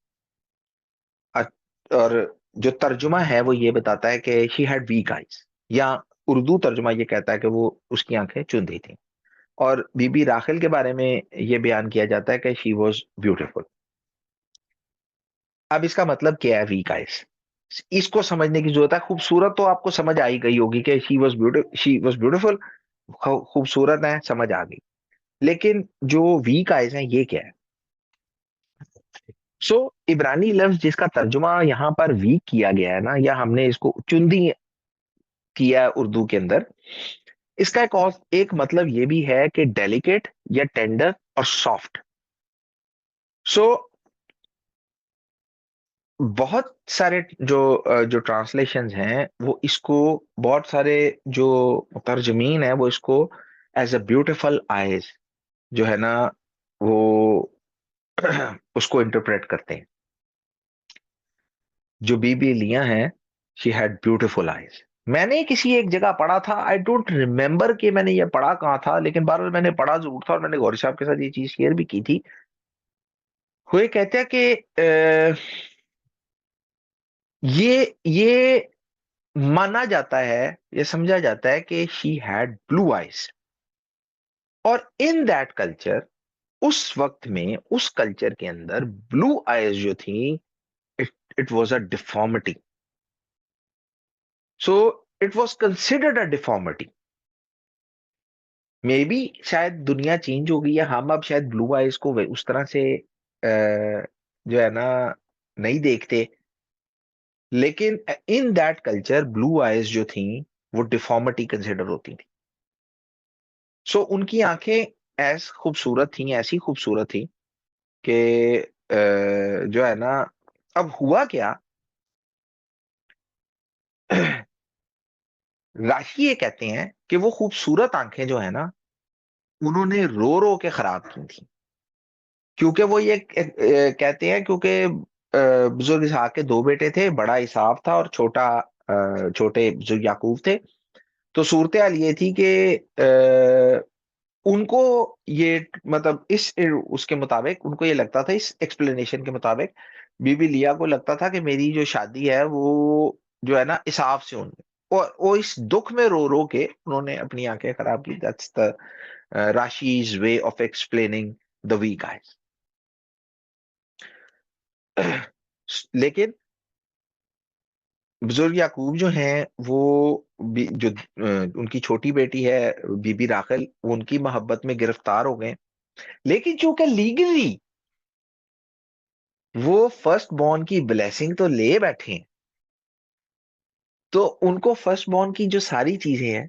अ- और जो तर्जुमा है वो ये बताता है कि शी हैड वीक आईज, या उर्दू तर्जुमा ये कहता है कि वो उसकी आंखें चुंदी थी। और बीबी राखिल के बारे में ये बयान किया जाता है कि शी वॉज ब्यूटीफुल। अब इसका मतलब क्या है वीक आइज? इसको समझने की जरूरत है। खूबसूरत तो आपको समझ आई गई होगी कि शी वॉज ब्यूटिफुल, खूबसूरत है, समझ आ गई। लेकिन जो वीक आइज हैं ये क्या है? सो इब्रानी लफ्ज जिसका तर्जुमा यहाँ पर वीक किया गया है ना, या हमने इसको चुंदी किया है उर्दू के अंदर, इसका एक मतलब ये भी है कि डेलिकेट या टेंडर और सॉफ्ट। सो बहुत सारे जो ट्रांसलेशंस हैं वो इसको, बहुत सारे जो तर्जमीन है वो इसको एज अ ब्यूटीफुल आईज जो है ना वो उसको इंटरप्रेट करते हैं। जो बीबी लिया हैं, शी हैड ब्यूटीफुल आईज। मैंने किसी एक जगह पढ़ा था, आई डोंट रिमेम्बर कि मैंने ये पढ़ा कहाँ था, लेकिन बार बार मैंने पढ़ा जरूर था और मैंने गौरी साहब के साथ ये चीज शेयर भी की थी। वो ये कहते हैं कि ये माना जाता है, ये समझा जाता है कि शी हैड ब्लू आईज। और इन दैट कल्चर, उस वक्त में उस कल्चर के अंदर ब्लू आईज जो थी, it it was a deformity. So it was considered a deformity. May be शायद दुनिया चेंज हो गई है, हम अब शायद ब्लू आईज को उस तरह से जो है ना नहीं देखते। लेकिन in that culture blue eyes जो थी वो डिफॉर्मिटी कंसिडर होती थी। सो उनकी आंखें खूबसूरत थी, ऐसी खूबसूरत थी कि जो है ना, अब हुआ क्या राशि ये कहते हैं कि वो खूबसूरत आंखें जो है ना, उन्होंने रो रो के खराब की थी। क्योंकि वो ये कहते हैं, क्योंकि बुजुर्ग इसहाक के दो बेटे थे, बड़ा इसहाक था और छोटे बुजुर्ग याकूब थे। तो सूरत हाल ये थी कि उनको ये, मतलब इस उसके मुताबिक उनको ये लगता था, इस एक्सप्लेनेशन के मुताबिक बीबी लिया को लगता था कि मेरी जो शादी है वो जो है ना इसाफ से होनी। और वो इस दुख में रो रो के उन्होंने अपनी आंखें खराब की। That's the Rashi's way of explaining the weak eyes. लेकिन बुजुर्ग याकूब जो हैं वो जो उनकी छोटी बेटी है बीबी राखल, वो उनकी मोहब्बत में गिरफ्तार हो गए। लेकिन चूंकि लीगली वो फर्स्ट बॉर्न की ब्लेसिंग तो ले बैठे हैं, तो उनको फर्स्ट बॉर्न की जो सारी चीजें हैं,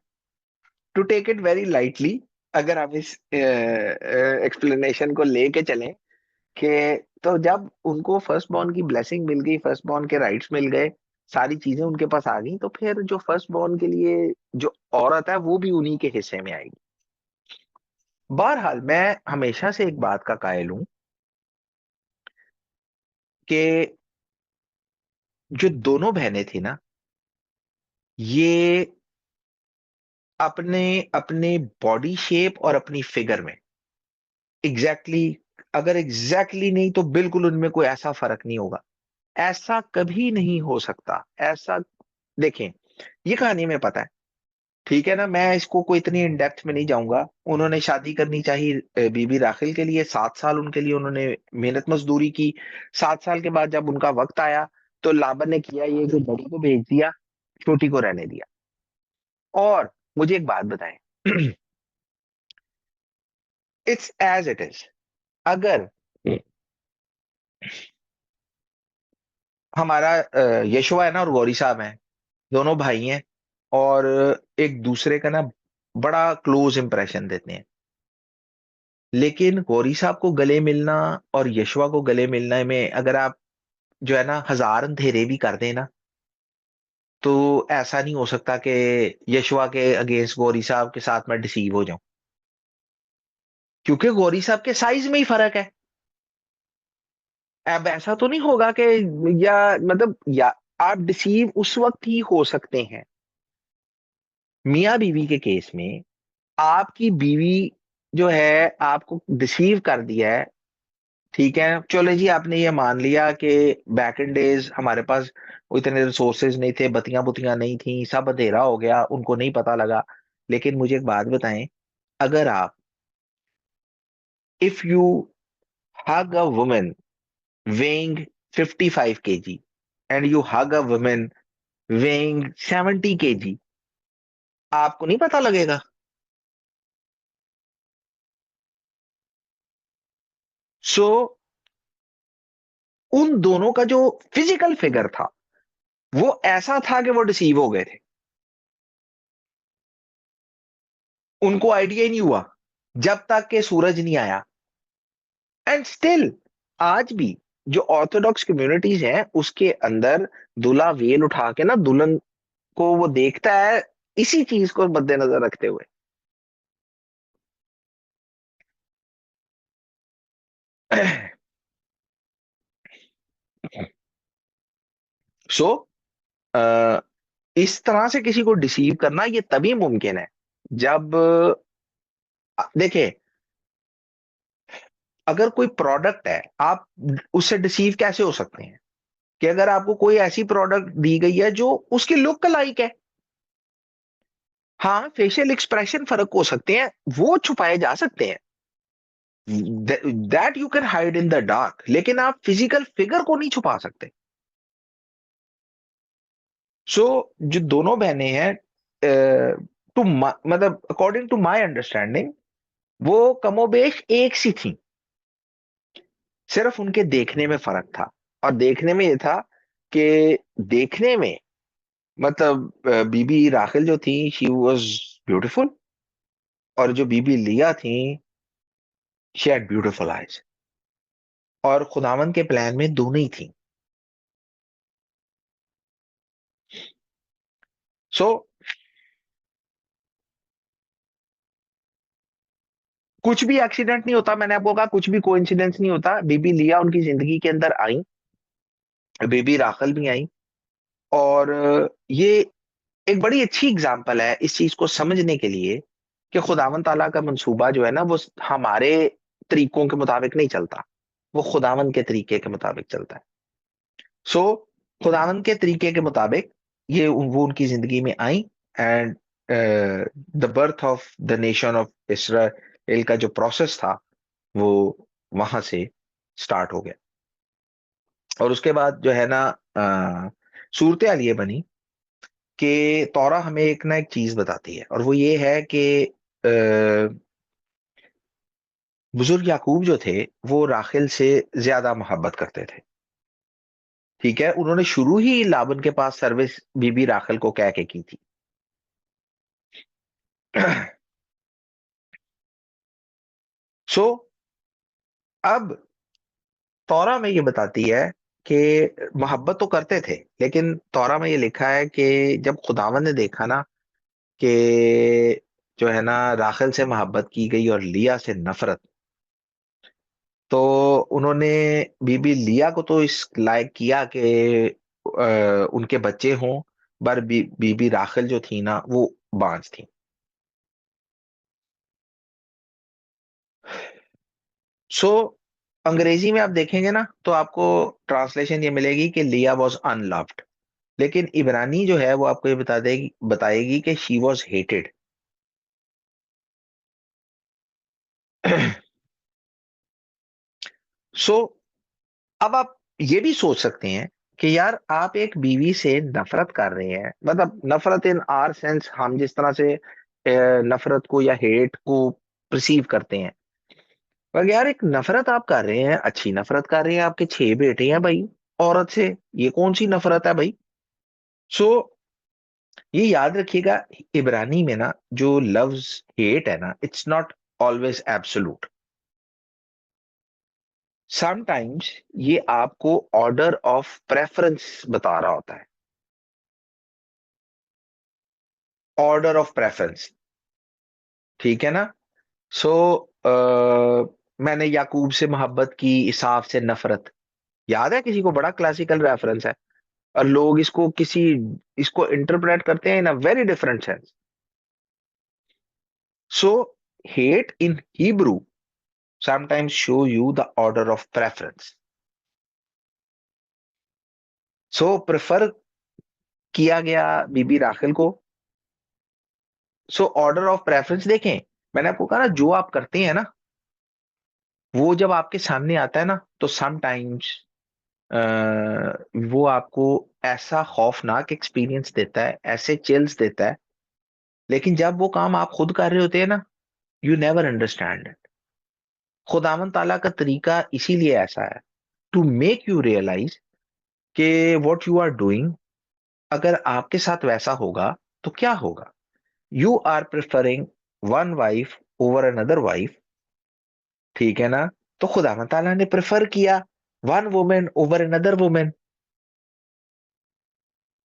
to take it very lightly, अगर हम इस एक्सप्लेनेशन को लेके चलें कि, तो जब उनको फर्स्ट बॉर्न की ब्लेसिंग मिल गई, फर्स्ट बॉर्न के राइट्स मिल गए, सारी चीजें उनके पास आ गई, तो फिर जो फर्स्ट बॉर्न के लिए जो औरत है वो भी उन्हीं के हिस्से में आएगी। बहरहाल मैं हमेशा से एक बात का कायल हूं कि जो दोनों बहनें थी ना, ये अपने अपने बॉडी शेप और अपनी फिगर में अगर नहीं तो बिल्कुल उनमें कोई ऐसा फर्क नहीं होगा। ऐसा कभी नहीं हो सकता। ऐसा, देखें, ये कहानी में पता है, ठीक है ना, मैं इसको कोई इतनी इन डेप्थ में नहीं जाऊंगा। उन्होंने शादी करनी चाहिए बीबी राखिल के लिए, 7 साल उनके लिए उन्होंने मेहनत मजदूरी की। 7 साल के बाद जब उनका वक्त आया, तो लाबन ने किया ये कि बड़ी को भेज दिया, छोटी को रहने दिया। और मुझे एक बात बताएं, इट्स एज इट इज। अगर हमारा यशवा है ना और गौरी साहब हैं, दोनों भाई हैं, और एक दूसरे का ना बड़ा क्लोज इंप्रेशन देते हैं, लेकिन गौरी साहब को गले मिलना और यशवा को गले मिलने में अगर आप जो है ना 1000 अंधेरे भी कर देना, तो ऐसा नहीं हो सकता कि यशवा के अगेंस्ट गौरी साहब के साथ मैं डिसीव हो जाऊं, क्योंकि गौरी साहब के साइज में ही फर्क है। अब ऐसा तो नहीं होगा कि, या मतलब, या आप डिसीव उस वक्त ही हो सकते हैं मियाँ बीवी के केस में। आपकी बीवी जो है आपको डिसीव कर दिया है, ठीक है, चलो जी, आपने ये मान लिया कि बैक इन डेज हमारे पास वो इतने रिसोर्सेज नहीं थे, बत्तियां बुत्तियां नहीं थी, सब अंधेरा हो गया, उनको नहीं पता लगा। लेकिन मुझे एक बात बताएं, अगर आप, if you hug a woman weighing 55 kg and you hug a woman weighing 70 kg, आपको नहीं पता लगेगा? सो उन दोनों का जो फिजिकल फिगर था वो ऐसा था कि वो डिसीव हो गए थे। उनको आइडिया ही नहीं हुआ जब तक कि सूरज नहीं आया। एंड स्टिल आज भी जो ऑर्थोडॉक्स कम्युनिटीज हैं उसके अंदर दूल्हा वेल उठा के ना दुल्हन को वो देखता है, इसी चीज को मद्देनजर रखते हुए। सो इस तरह से किसी को डिसीव करना ये तभी मुमकिन है जब देखिए, अगर कोई प्रोडक्ट है आप उससे डिसीव कैसे हो सकते हैं कि अगर आपको कोई ऐसी प्रोडक्ट दी गई है जो उसके लुक लाइक है। हाँ, फेशियल एक्सप्रेशन फर्क हो सकते हैं, वो छुपाए जा सकते हैं, that you can hide in the dark, लेकिन आप फिजिकल फिगर को नहीं छुपा सकते। सो जो दोनों बहनें हैं, टू मतलब अकॉर्डिंग टू माय अंडरस्टैंडिंग वो कमोबेश एक सी थी, सिर्फ उनके देखने में फर्क था। और देखने में ये था कि देखने में मतलब बीबी राखिल जो थी शी वॉज ब्यूटिफुल, और जो बीबी लिया थी शी हैड ब्यूटिफुल आईज। और खुदावन के प्लान में दोनों ही थी। सो कुछ भी एक्सीडेंट नहीं होता, मैंने आपको कहा कुछ भी कोइंसिडेंस नहीं होता। बीबी लिया उनकी जिंदगी के अंदर आई, बीबी राखल भी आई, और ये एक बड़ी अच्छी एग्जाम्पल है इस चीज को समझने के लिए कि खुदावन ताला का मंसूबा जो है ना वो हमारे तरीकों के मुताबिक नहीं चलता, वो खुदावन के तरीके के मुताबिक चलता है। सो खुदावन के तरीके के मुताबिक ये वो उनकी जिंदगी में आई, and the birth of the nation of Israel का जो प्रोसेस था वो वहां से स्टार्ट हो गया। और उसके बाद जो है ना सूरत हाल ये बनी कि तौरा हमें एक ना एक चीज बताती है, और वो ये है कि बुजुर्ग याकूब जो थे वो राखिल से ज्यादा मोहब्बत करते थे। ठीक है, उन्होंने शुरू ही लाबन के पास सर्विस बीबी राखिल को कह के की थी। सो अब तौरा में ये बताती है कि मोहब्बत तो करते थे, लेकिन तौरा में ये लिखा है कि जब खुदावन ने देखा ना कि जो है ना राखिल से मोहब्बत की गई और लिया से नफरत, तो उन्होंने बीबी लिया को तो इस लायक किया कि उनके बच्चे हों, पर बीबी राखिल जो थी ना वो बांझ थी। सो अंग्रेजी में आप देखेंगे ना तो आपको ट्रांसलेशन ये मिलेगी कि लिया वॉज अनलव्ड, लेकिन इब्रानी जो है वो आपको ये बताएगी कि शी वॉज हेटेड। सो अब आप ये भी सोच सकते हैं कि यार आप एक बीवी से नफरत कर रहे हैं, मतलब नफरत इन आर सेंस हम जिस तरह से नफरत को या हेट को परसीव करते हैं, पर यार एक नफरत आप कर रहे हैं, अच्छी नफरत कर रहे हैं, आपके 6 बेटे हैं भाई औरत से, ये कौन सी नफरत है भाई? सो ये याद रखिएगा, इब्रानी में ना जो लव्स हेट है ना, it's not always absolute. Sometimes ये आपको ऑर्डर ऑफ प्रेफरेंस बता रहा होता है, ऑर्डर ऑफ प्रेफरेंस। ठीक है ना? सो मैंने याकूब से मोहब्बत की, इसाफ से नफरत, याद है किसी को? बड़ा क्लासिकल रेफरेंस है, और लोग इसको इंटरप्रेट करते हैं in a very different sense. So hate in Hebrew sometimes show you the order of preference. So prefer किया गया बीबी राखिल को। सो ऑर्डर ऑफ प्रेफरेंस देखें, मैंने आपको कहा ना जो आप करते हैं ना वो जब आपके सामने आता है ना तो समटाइम्स वो आपको ऐसा खौफनाक एक्सपीरियंस देता है, ऐसे चिल्स देता है, लेकिन जब वो काम आप खुद कर रहे होते हैं ना, यू नेवर अंडरस्टैंड इट। खुदावन ताला का तरीका इसीलिए ऐसा है, टू मेक यू रियलाइज कि व्हाट यू आर डूइंग, अगर आपके साथ वैसा होगा तो क्या होगा। You are preferring one wife over another wife, ठीक है ना। तो खुदावन ताला ने प्रेफर किया one women over another women.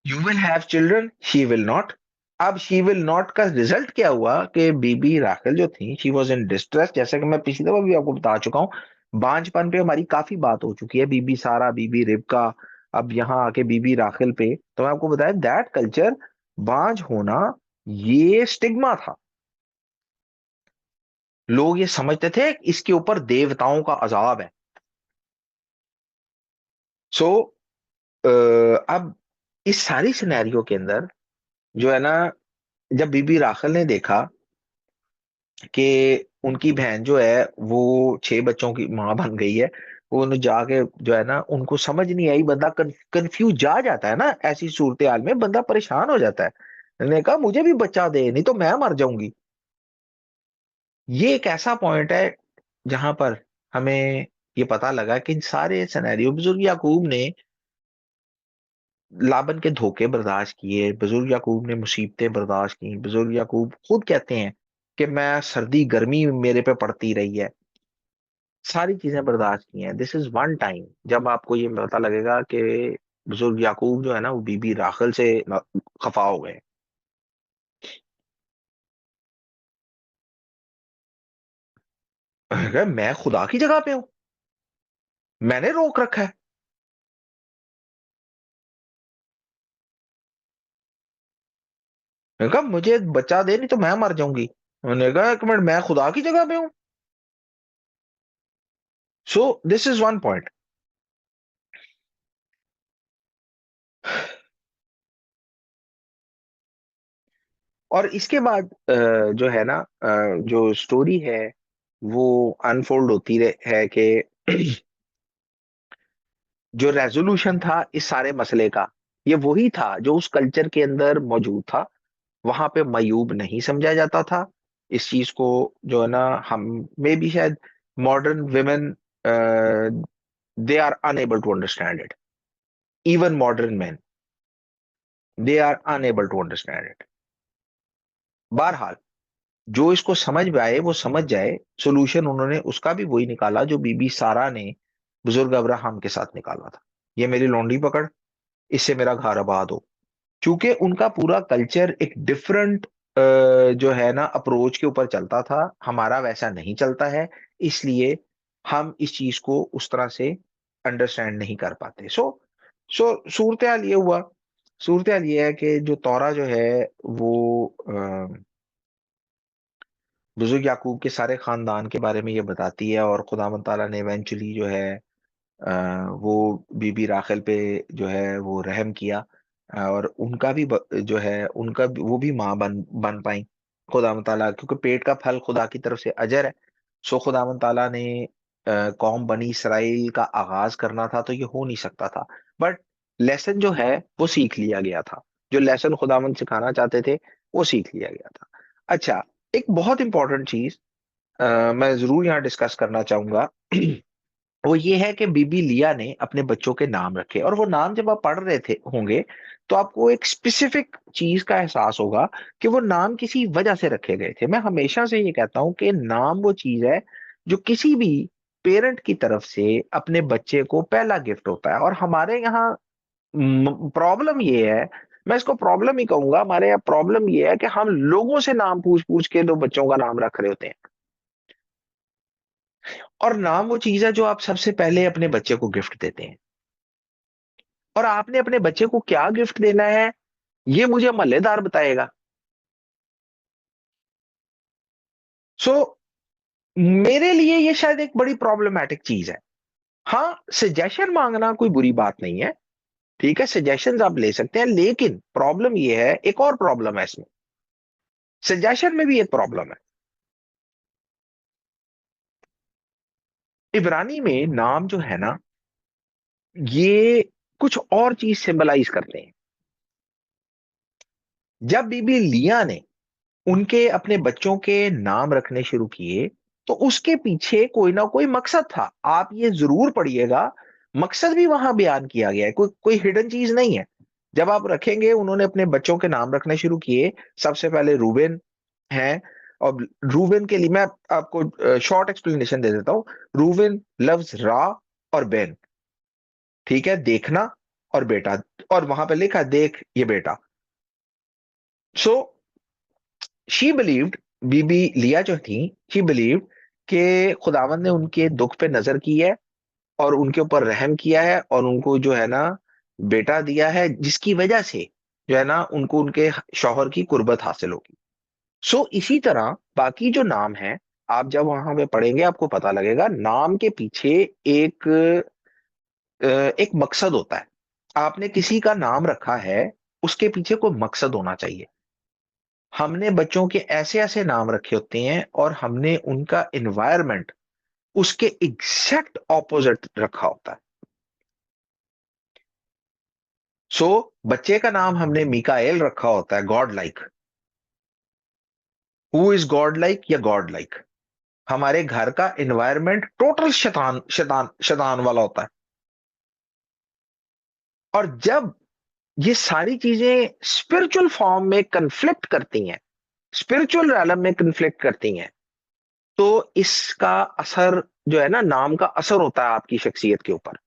You will have children, she will not. अब शी विल नॉट का रिजल्ट क्या हुआ कि बीबी राखिल जो थी, शी वॉज इन डिस्ट्रेस। जैसे कि मैं पिछली दफा भी आपको बता चुका हूँ, बांझपन पे हमारी काफी बात हो चुकी है, बीबी सारा, बीबी रिबका, अब यहाँ आके बीबी राखिल पे। तो मैं आपको बताया दैट कल्चर, बांझ होना ये स्टिग्मा था। लोग ये समझते थे इसके ऊपर देवताओं का अजाब है। सो अब इस सारी सिनेरियो के अंदर जो है ना, जब बीबी राखिल ने देखा कि उनकी बहन जो है वो 6 बच्चों की माँ बन गई है, वो उन्हें जाके जो है ना, उनको समझ नहीं आई, बंदा कंफ्यूज जा जाता है ना, ऐसी सूरत हाल में बंदा परेशान हो जाता है। उन्होंने कहा मुझे भी बच्चा दे, नहीं तो मैं मर जाऊंगी। ये एक ऐसा पॉइंट है जहां पर हमें ये पता लगा कि इन सारे सिनेरियो बुजुर्ग याकूब ने लाबन के धोखे बर्दाश्त किए, बुजुर्ग याकूब ने मुसीबतें बर्दाश्त की। बुजुर्ग याकूब खुद कहते हैं कि मैं सर्दी गर्मी मेरे पे पड़ती रही है, सारी चीजें बर्दाश्त की हैं। दिस इज वन टाइम जब आपको ये पता लगेगा कि बुजुर्ग याकूब जो है ना, वो बीबी राखिल से खफा हो गए। मैं खुदा की जगह पे हूं, मैंने रोक रखा है। मैंने कहा मुझे बच्चा दे, नहीं तो मैं मर जाऊंगी। उन्होंने कहा एक मिनट, मैं खुदा की जगह पे हूं। सो दिस इज वन पॉइंट। और इसके बाद जो है ना, जो स्टोरी है वो अनफोल्ड होती है कि जो रेजोल्यूशन था इस सारे मसले का, ये वही था जो उस कल्चर के अंदर मौजूद था। वहां पे मयूब नहीं समझा जाता था इस चीज को। जो है ना, हम में भी शायद modern women they are unable to understand it. Even modern man, they are unable to understand it. बहरहाल, जो इसको समझ में आए वो समझ जाए। सोल्यूशन उन्होंने उसका भी वही निकाला जो बीबी सारा ने बुजुर्ग अब्राहम के साथ निकाला था। ये मेरी लौंडी पकड़, इससे मेरा घर आबाद हो। क्योंकि उनका पूरा कल्चर एक डिफरेंट जो है ना अप्रोच के ऊपर चलता था, हमारा वैसा नहीं चलता है, इसलिए हम इस चीज को उस तरह से अंडरस्टैंड नहीं कर पाते। सो सूरत हाल ये हुआ, सूरत हाल ये है कि जो तौरा जो है वो बुजुर्ग याकूब के सारे खानदान के बारे में ये बताती है। और खुदावंद ताला ने इवेंचुअली जो है वो बीबी राखिल पे जो है वो रहम किया, और उनका भी जो है वो भी माँ बन पाई। खुदावंद ताला, क्योंकि पेट का फल खुदा की तरफ से अजर है। सो खुदावंद ताला ने कौम बनी इसराइल का आगाज करना था तो ये हो नहीं सकता था, बट लेसन जो है वो सीख लिया गया था। जो लेसन खुदावंद सिखाना चाहते थे वो सीख लिया गया था। अच्छा, एक बहुत इंपॉर्टेंट चीज मैं जरूर यहाँ डिस्कस करना चाहूंगा, वो ये है कि बीबी लिया ने अपने बच्चों के नाम रखे, और वो नाम जब आप पढ़ रहे थे होंगे तो आपको एक स्पेसिफिक चीज का एहसास होगा कि वो नाम किसी वजह से रखे गए थे। मैं हमेशा से ये कहता हूं कि नाम वो चीज है जो किसी भी पेरेंट की तरफ से अपने बच्चे को पहला गिफ्ट होता है। और हमारे यहाँ प्रॉब्लम ये है, मैं इसको प्रॉब्लम ही कहूंगा, हमारे यहाँ प्रॉब्लम ये है कि हम लोगों से नाम पूछ पूछ के दो बच्चों का नाम रख रहे होते हैं। और नाम वो चीज है जो आप सबसे पहले अपने बच्चे को गिफ्ट देते हैं। और आपने अपने बच्चे को क्या गिफ्ट देना है ये मुझे मल्लेदार बताएगा। सो मेरे लिए ये शायद एक बड़ी प्रॉब्लमेटिक चीज है। हाँ, सजेशन मांगना कोई बुरी बात नहीं है, ठीक है, सजेशंस आप ले सकते हैं, लेकिन प्रॉब्लम ये है, एक और प्रॉब्लम है इसमें, सजेशन में भी एक प्रॉब्लम है। इब्रानी में नाम जो है ना, ये कुछ और चीज सिंबलाइज करते हैं। जब बीबी लिया ने उनके अपने बच्चों के नाम रखने शुरू किए तो उसके पीछे कोई ना कोई मकसद था। आप ये जरूर पढ़िएगा, मकसद भी वहां बयान किया गया है, कोई कोई हिडन चीज नहीं है। जब आप रखेंगे, उन्होंने अपने बच्चों के नाम रखने शुरू किए। सबसे पहले रूबेन है, और रूबेन के लिए मैं आपको शॉर्ट एक्सप्लेनेशन दे देता हूँ। रूबेन लव्स रा और बेन, ठीक है, देखना और बेटा, और वहां पे लिखा देख ये बेटा। सो शी बिलीव्ड, बीबी लिया जो थी, शी बिलीव्ड कि खुदावंद ने उनके दुख पे नजर की है और उनके ऊपर रहम किया है और उनको जो है ना बेटा दिया है, जिसकी वजह से जो है ना उनको उनके शौहर की कुर्बत हासिल होगी। सो इसी तरह बाकी जो नाम है, आप जब वहां पे पढ़ेंगे आपको पता लगेगा नाम के पीछे एक एक मकसद होता है। आपने किसी का नाम रखा है, उसके पीछे कोई मकसद होना चाहिए। हमने बच्चों के ऐसे ऐसे नाम रखे होते हैं और हमने उनका एनवायरनमेंट उसके एग्जैक्ट ऑपोजिट रखा होता है। सो बच्चे का नाम हमने मिकाएल रखा होता है, God like. Who is God like या गॉड लाइक। हमारे घर का एनवायरनमेंट टोटल शैतान शैतान शैतान वाला होता है। और जब ये सारी चीजें स्पिरिचुअल फॉर्म में कन्फ्लिक्ट करती हैं, स्पिरिचुअल रैलम में कन्फ्लिक्ट करती हैं, तो इसका असर जो है ना, नाम का असर होता है आपकी शख्सियत के ऊपर।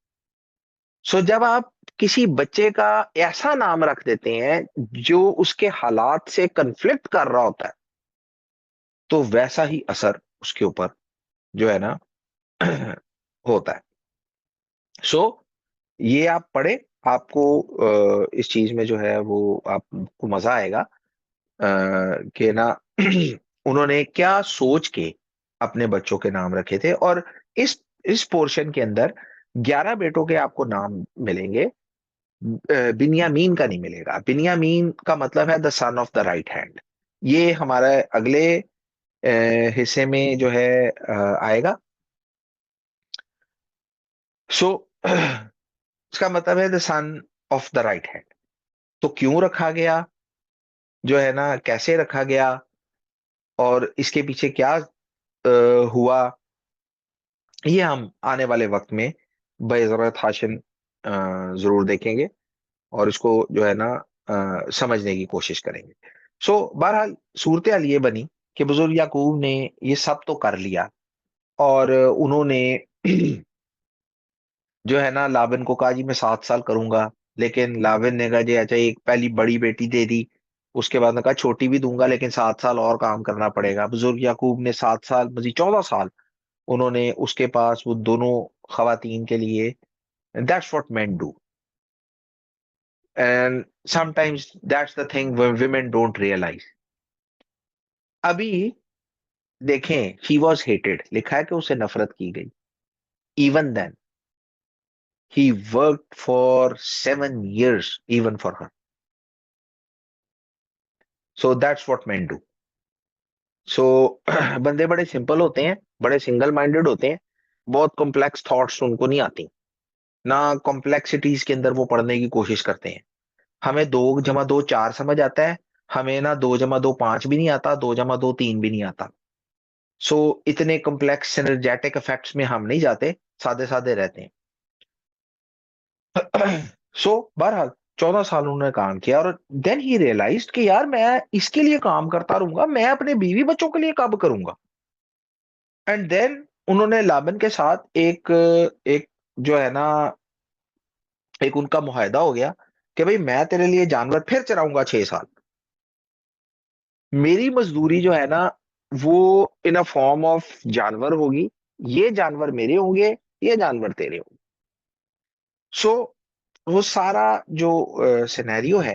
सो जब आप किसी बच्चे का ऐसा नाम रख देते हैं जो उसके हालात से कन्फ्लिक्ट कर रहा होता है, तो वैसा ही असर उसके ऊपर जो है ना होता है। सो ये आप पढ़े, आपको इस चीज में जो है वो आपको मजा आएगा कि ना उन्होंने क्या सोच के अपने बच्चों के नाम रखे थे। और इस पोर्शन के अंदर 11 बेटों के आपको नाम मिलेंगे। बिन्यामीन का नहीं मिलेगा। बिन्यामीन का मतलब है the son of the right hand. ये हमारे अगले हिस्से में जो है आएगा। सो इसका मतलब है the son of the right hand. तो क्यों रखा गया, जो है ना कैसे रखा गया, और इसके पीछे क्या हुआ, ये हम आने वाले वक्त में बेज़रूरत हाशिम जरूर देखेंगे और इसको जो है ना समझने की कोशिश करेंगे। सो बहरहाल सूरत हाल ये बनी कि बुजुर्ग याकूब ने ये सब तो कर लिया, और उन्होंने जो है ना लाबन को कहा जी मैं 7 साल करूंगा। लेकिन लाबन ने कहा जी अच्छा एक पहली बड़ी बेटी दे दी, उसके बाद ने कहा छोटी भी दूंगा लेकिन 7 साल और काम करना पड़ेगा। बुजुर्ग याकूब ने 7 साल मजीद 14 साल उन्होंने उसके पास वो दोनों खवातीन के लिए, that's what men do. And sometimes that's the thing women don't realise. अभी देखें, ही वॉज हेटेड, लिखा है कि उसे नफरत की गई। Even then he work for 7 years even for her. So that's what men do. So बंदे बड़े सिंपल होते हैं, बड़े सिंगल माइंडेड होते हैं, बहुत कॉम्प्लेक्स थॉट्स उनको नहीं आती, ना कॉम्प्लेक्सिटीज के अंदर वो पढ़ने की कोशिश करते हैं। हमें 2 × 2 = 4 समझ आता है, हमें ना 2 × 2 = 5 भी नहीं आता, 2 × 2 = 3 भी नहीं आता। सो इतने कॉम्प्लेक्स सिनर्जेटिक इफेक्ट्स में हम नहीं जाते, सादे सादे रहते हैं। सो बहरहाल 14 साल उन्होंने काम किया, और देन ही रियलाइज्ड कि यार मैं इसके लिए काम करता रहूंगा, मैं अपने बीवी बच्चों के लिए कब करूंगा। एंड देन उन्होंने लाबन के साथ एक एक जो है ना एक उनका मुआहदा हो गया कि भाई मैं तेरे लिए जानवर फिर चराऊंगा 6 साल। मेरी मजदूरी जो है ना वो इन अ फॉर्म ऑफ जानवर होगी, ये जानवर मेरे होंगे, ये जानवर तेरे होंगे। सो वो सारा जो सिनेरियो है,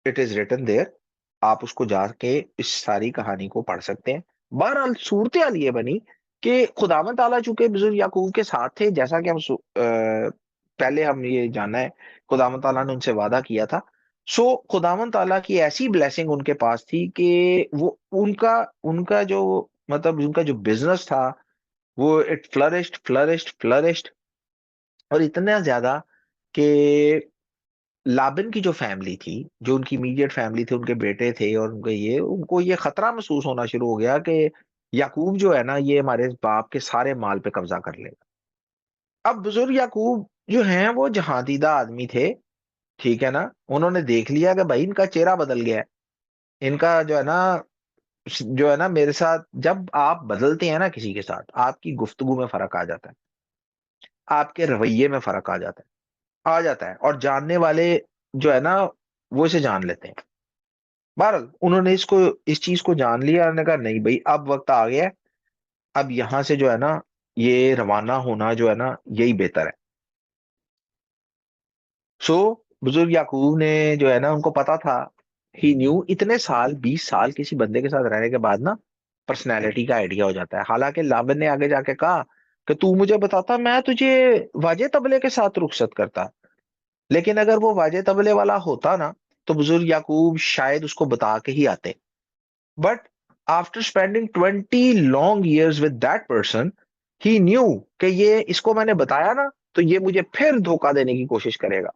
इट इज रिटन देयर। आप उसको जाके इस सारी कहानी को पढ़ सकते हैं। बहरहाल सूरत हाल ये बनी कि खुदावंद ताला चूंकि बुजुर्ग याकूब के साथ थे, जैसा कि पहले हम ये जाना है, खुदावंद ताला ने उनसे वादा किया था। सो खुदावंद ताला की ऐसी ब्लेसिंग उनके पास थी कि वो उनका उनका जो मतलब उनका जो बिजनेस था वो इट फ्लरिश्ड फ्लरिश्ड फ्लरिश्ड। और इतना ज्यादा कि लाबिन की जो फैमिली थी, जो उनकी इमीडिएट फैमिली थी, उनके बेटे थे और उनको ये खतरा महसूस होना शुरू हो गया कि याकूब जो है ना, ये हमारे बाप के सारे माल पे कब्जा कर लेगा। अब बुजुर्ग याकूब जो हैं वो जहादीदा आदमी थे, ठीक है ना। उन्होंने देख लिया कि भाई इनका चेहरा बदल गया है, इनका जो है ना मेरे साथ, जब आप बदलते हैं ना किसी के साथ, आपकी गुफ्तगू में फर्क आ जाता है, आपके रवैये में फर्क आ जाता है और जानने वाले जो है ना वो इसे जान लेते हैं। बहरहाल उन्होंने इस चीज को जान लिया, उन्होंने कहा नहीं भाई अब वक्त आ गया है, अब यहां से जो है ना ये रवाना होना जो है ना यही बेहतर है। सो बुजुर्ग याकूब ने जो है ना, उनको पता था, ही न्यू, इतने साल 20 साल किसी बंदे के साथ रहने के बाद ना पर्सनैलिटी का आइडिया हो जाता है। हालांकि लाबन ने आगे जाके कहा कि तू मुझे बताता, मैं तुझे वाजे तबले के साथ रुखसत करता। लेकिन अगर वो वाजे तबले वाला होता ना, तो बुजुर्ग याकूब शायद उसको बता के ही आते। But after spending 20 long years with that person, he new कि ये इसको मैंने बताया ना तो ये मुझे फिर धोखा देने की कोशिश करेगा।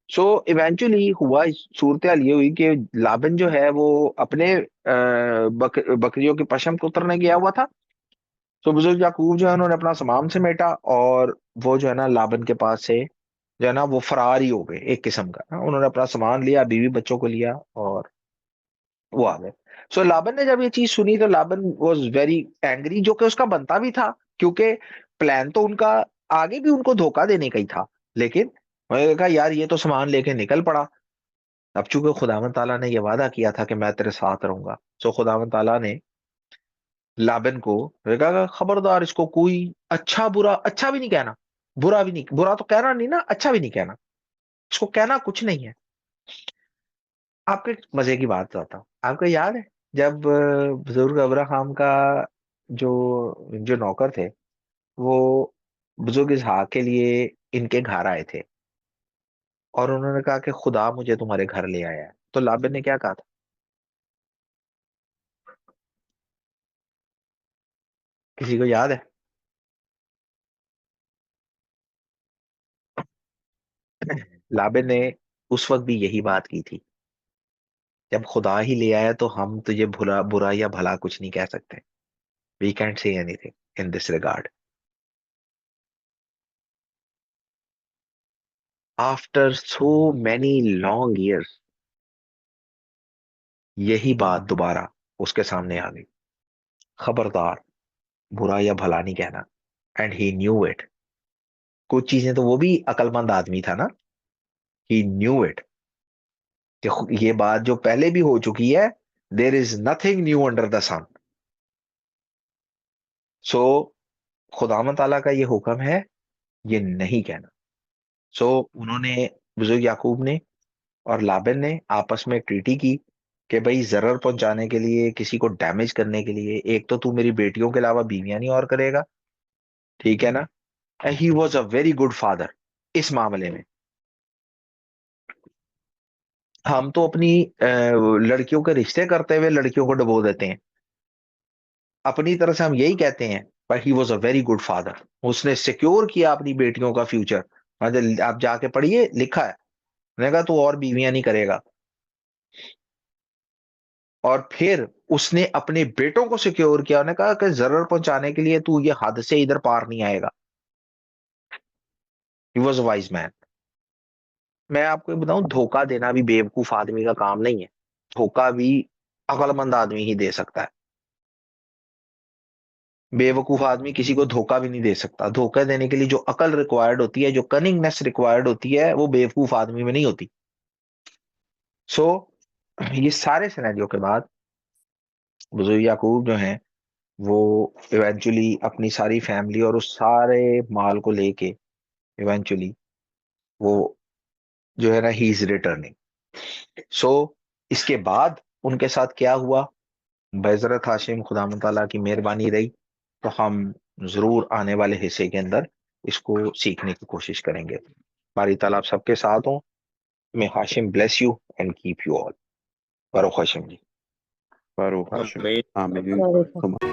सो इवेंचुअली हुआ, सूरत हाल ये हुई कि लाबन जो है वो अपने बकरियों के पशम को उतरने गया हुआ था। सो बुजुर्ग याकूब जो है उन्होंने अपना सामान समेटा और वो जो है ना लाबन के पास से जो है ना वो फरार ही हो गए एक किस्म का। उन्होंने अपना सामान लिया, बीवी बच्चों को लिया और वो आ गए। सो लाबन ने जब ये चीज सुनी तो लाबन वॉज वेरी एंग्री, जो कि उसका बनता भी था, क्योंकि प्लान तो उनका आगे भी उनको धोखा देने का ही था। लेकिन उन्होंने कहा यार ये तो सामान लेके निकल पड़ा। अब चूंकि खुदावंद ताला ने ये वादा किया था कि मैं तेरे साथ रहूंगा, सो खुदावंद ताला ने लाबन को कहा खबरदार, इसको कोई अच्छा भी नहीं कहना, बुरा भी नहीं, बुरा तो कहना नहीं ना, अच्छा भी नहीं कहना, इसको कहना कुछ नहीं है। आपके मजे की बात बताता हूँ। आपको याद है जब बुजुर्ग अब्राहम का जो जो नौकर थे, वो बुजुर्ग इसहाक के लिए इनके घर आए थे और उन्होंने कहा कि खुदा मुझे तुम्हारे घर ले आया है, तो लाबन ने क्या कहा था? किसी को याद है? लाबन ने उस वक्त भी यही बात की थी, जब खुदा ही ले आया तो हम तुझे बुरा बुरा या भला कुछ नहीं कह सकते। We can't say anything in this regard. After so many long years यही बात दोबारा उसके सामने आ गई, खबरदार बुरा या भला नहीं कहना। And he knew it. कुछ चीजें तो वो भी अकलमंद आदमी था ना, ही न्यू इट कि ये बात जो पहले भी हो चुकी है, there is nothing new under the sun. So खुदामन ताला का ये हुक्म है, ये नहीं कहना। सो उन्होंने, बुजुर्ग याकूब ने और लाबन ने आपस में ट्रीटी की कि भाई जरर पहुंचाने के लिए, किसी को डैमेज करने के लिए, एक तो तू मेरी बेटियों के अलावा बीवियां नहीं और करेगा, ठीक है ना। He was a very good father इस मामले में। हम तो अपनी लड़कियों के रिश्ते करते हुए लड़कियों को डबो देते हैं, अपनी तरह से हम यही कहते हैं, but he was a very good father. उसने सिक्योर किया अपनी बेटियों का फ्यूचर। आप जाके पढ़िए, लिखा है, मैंने कहा तू और बीवियां नहीं करेगा। और फिर उसने अपने बेटों को सिक्योर किया, उन्होंने कहा कि जरूर पहुंचाने के लिए तू ये हद से इधर पार नहीं आएगा। He was a wise man. मैं आपको ये बताऊं, धोखा देना भी बेवकूफ आदमी का काम नहीं है, धोखा भी अक्लमंद आदमी ही दे सकता है। बेवकूफ आदमी किसी को धोखा भी नहीं दे सकता। धोखा देने के लिए जो अकल रिक्वायर्ड होती है, जो कनिंगनेस रिक्वायर्ड होती है, वो बेवकूफ आदमी में नहीं होती। सो ये सारे सिनेरियो के बाद बुजुर्ग याकूब जो हैं वो इवेंचुअली अपनी सारी फैमिली और उस सारे माल को लेके इवेंचुअली वो जो है ना ही इज रिटर्निंग। सो इसके बाद उनके साथ क्या हुआ, बेजरत हाशिम खुदा ताला की मेहरबानी रही, तो हम जरूर आने वाले हिस्से के अंदर इसको सीखने की कोशिश करेंगे। बारी ताला आप सबके साथ हो। May Hashem bless you and keep you all. Baruch Hashem ji. Baruch Hashem. Amén. Amen. Baruch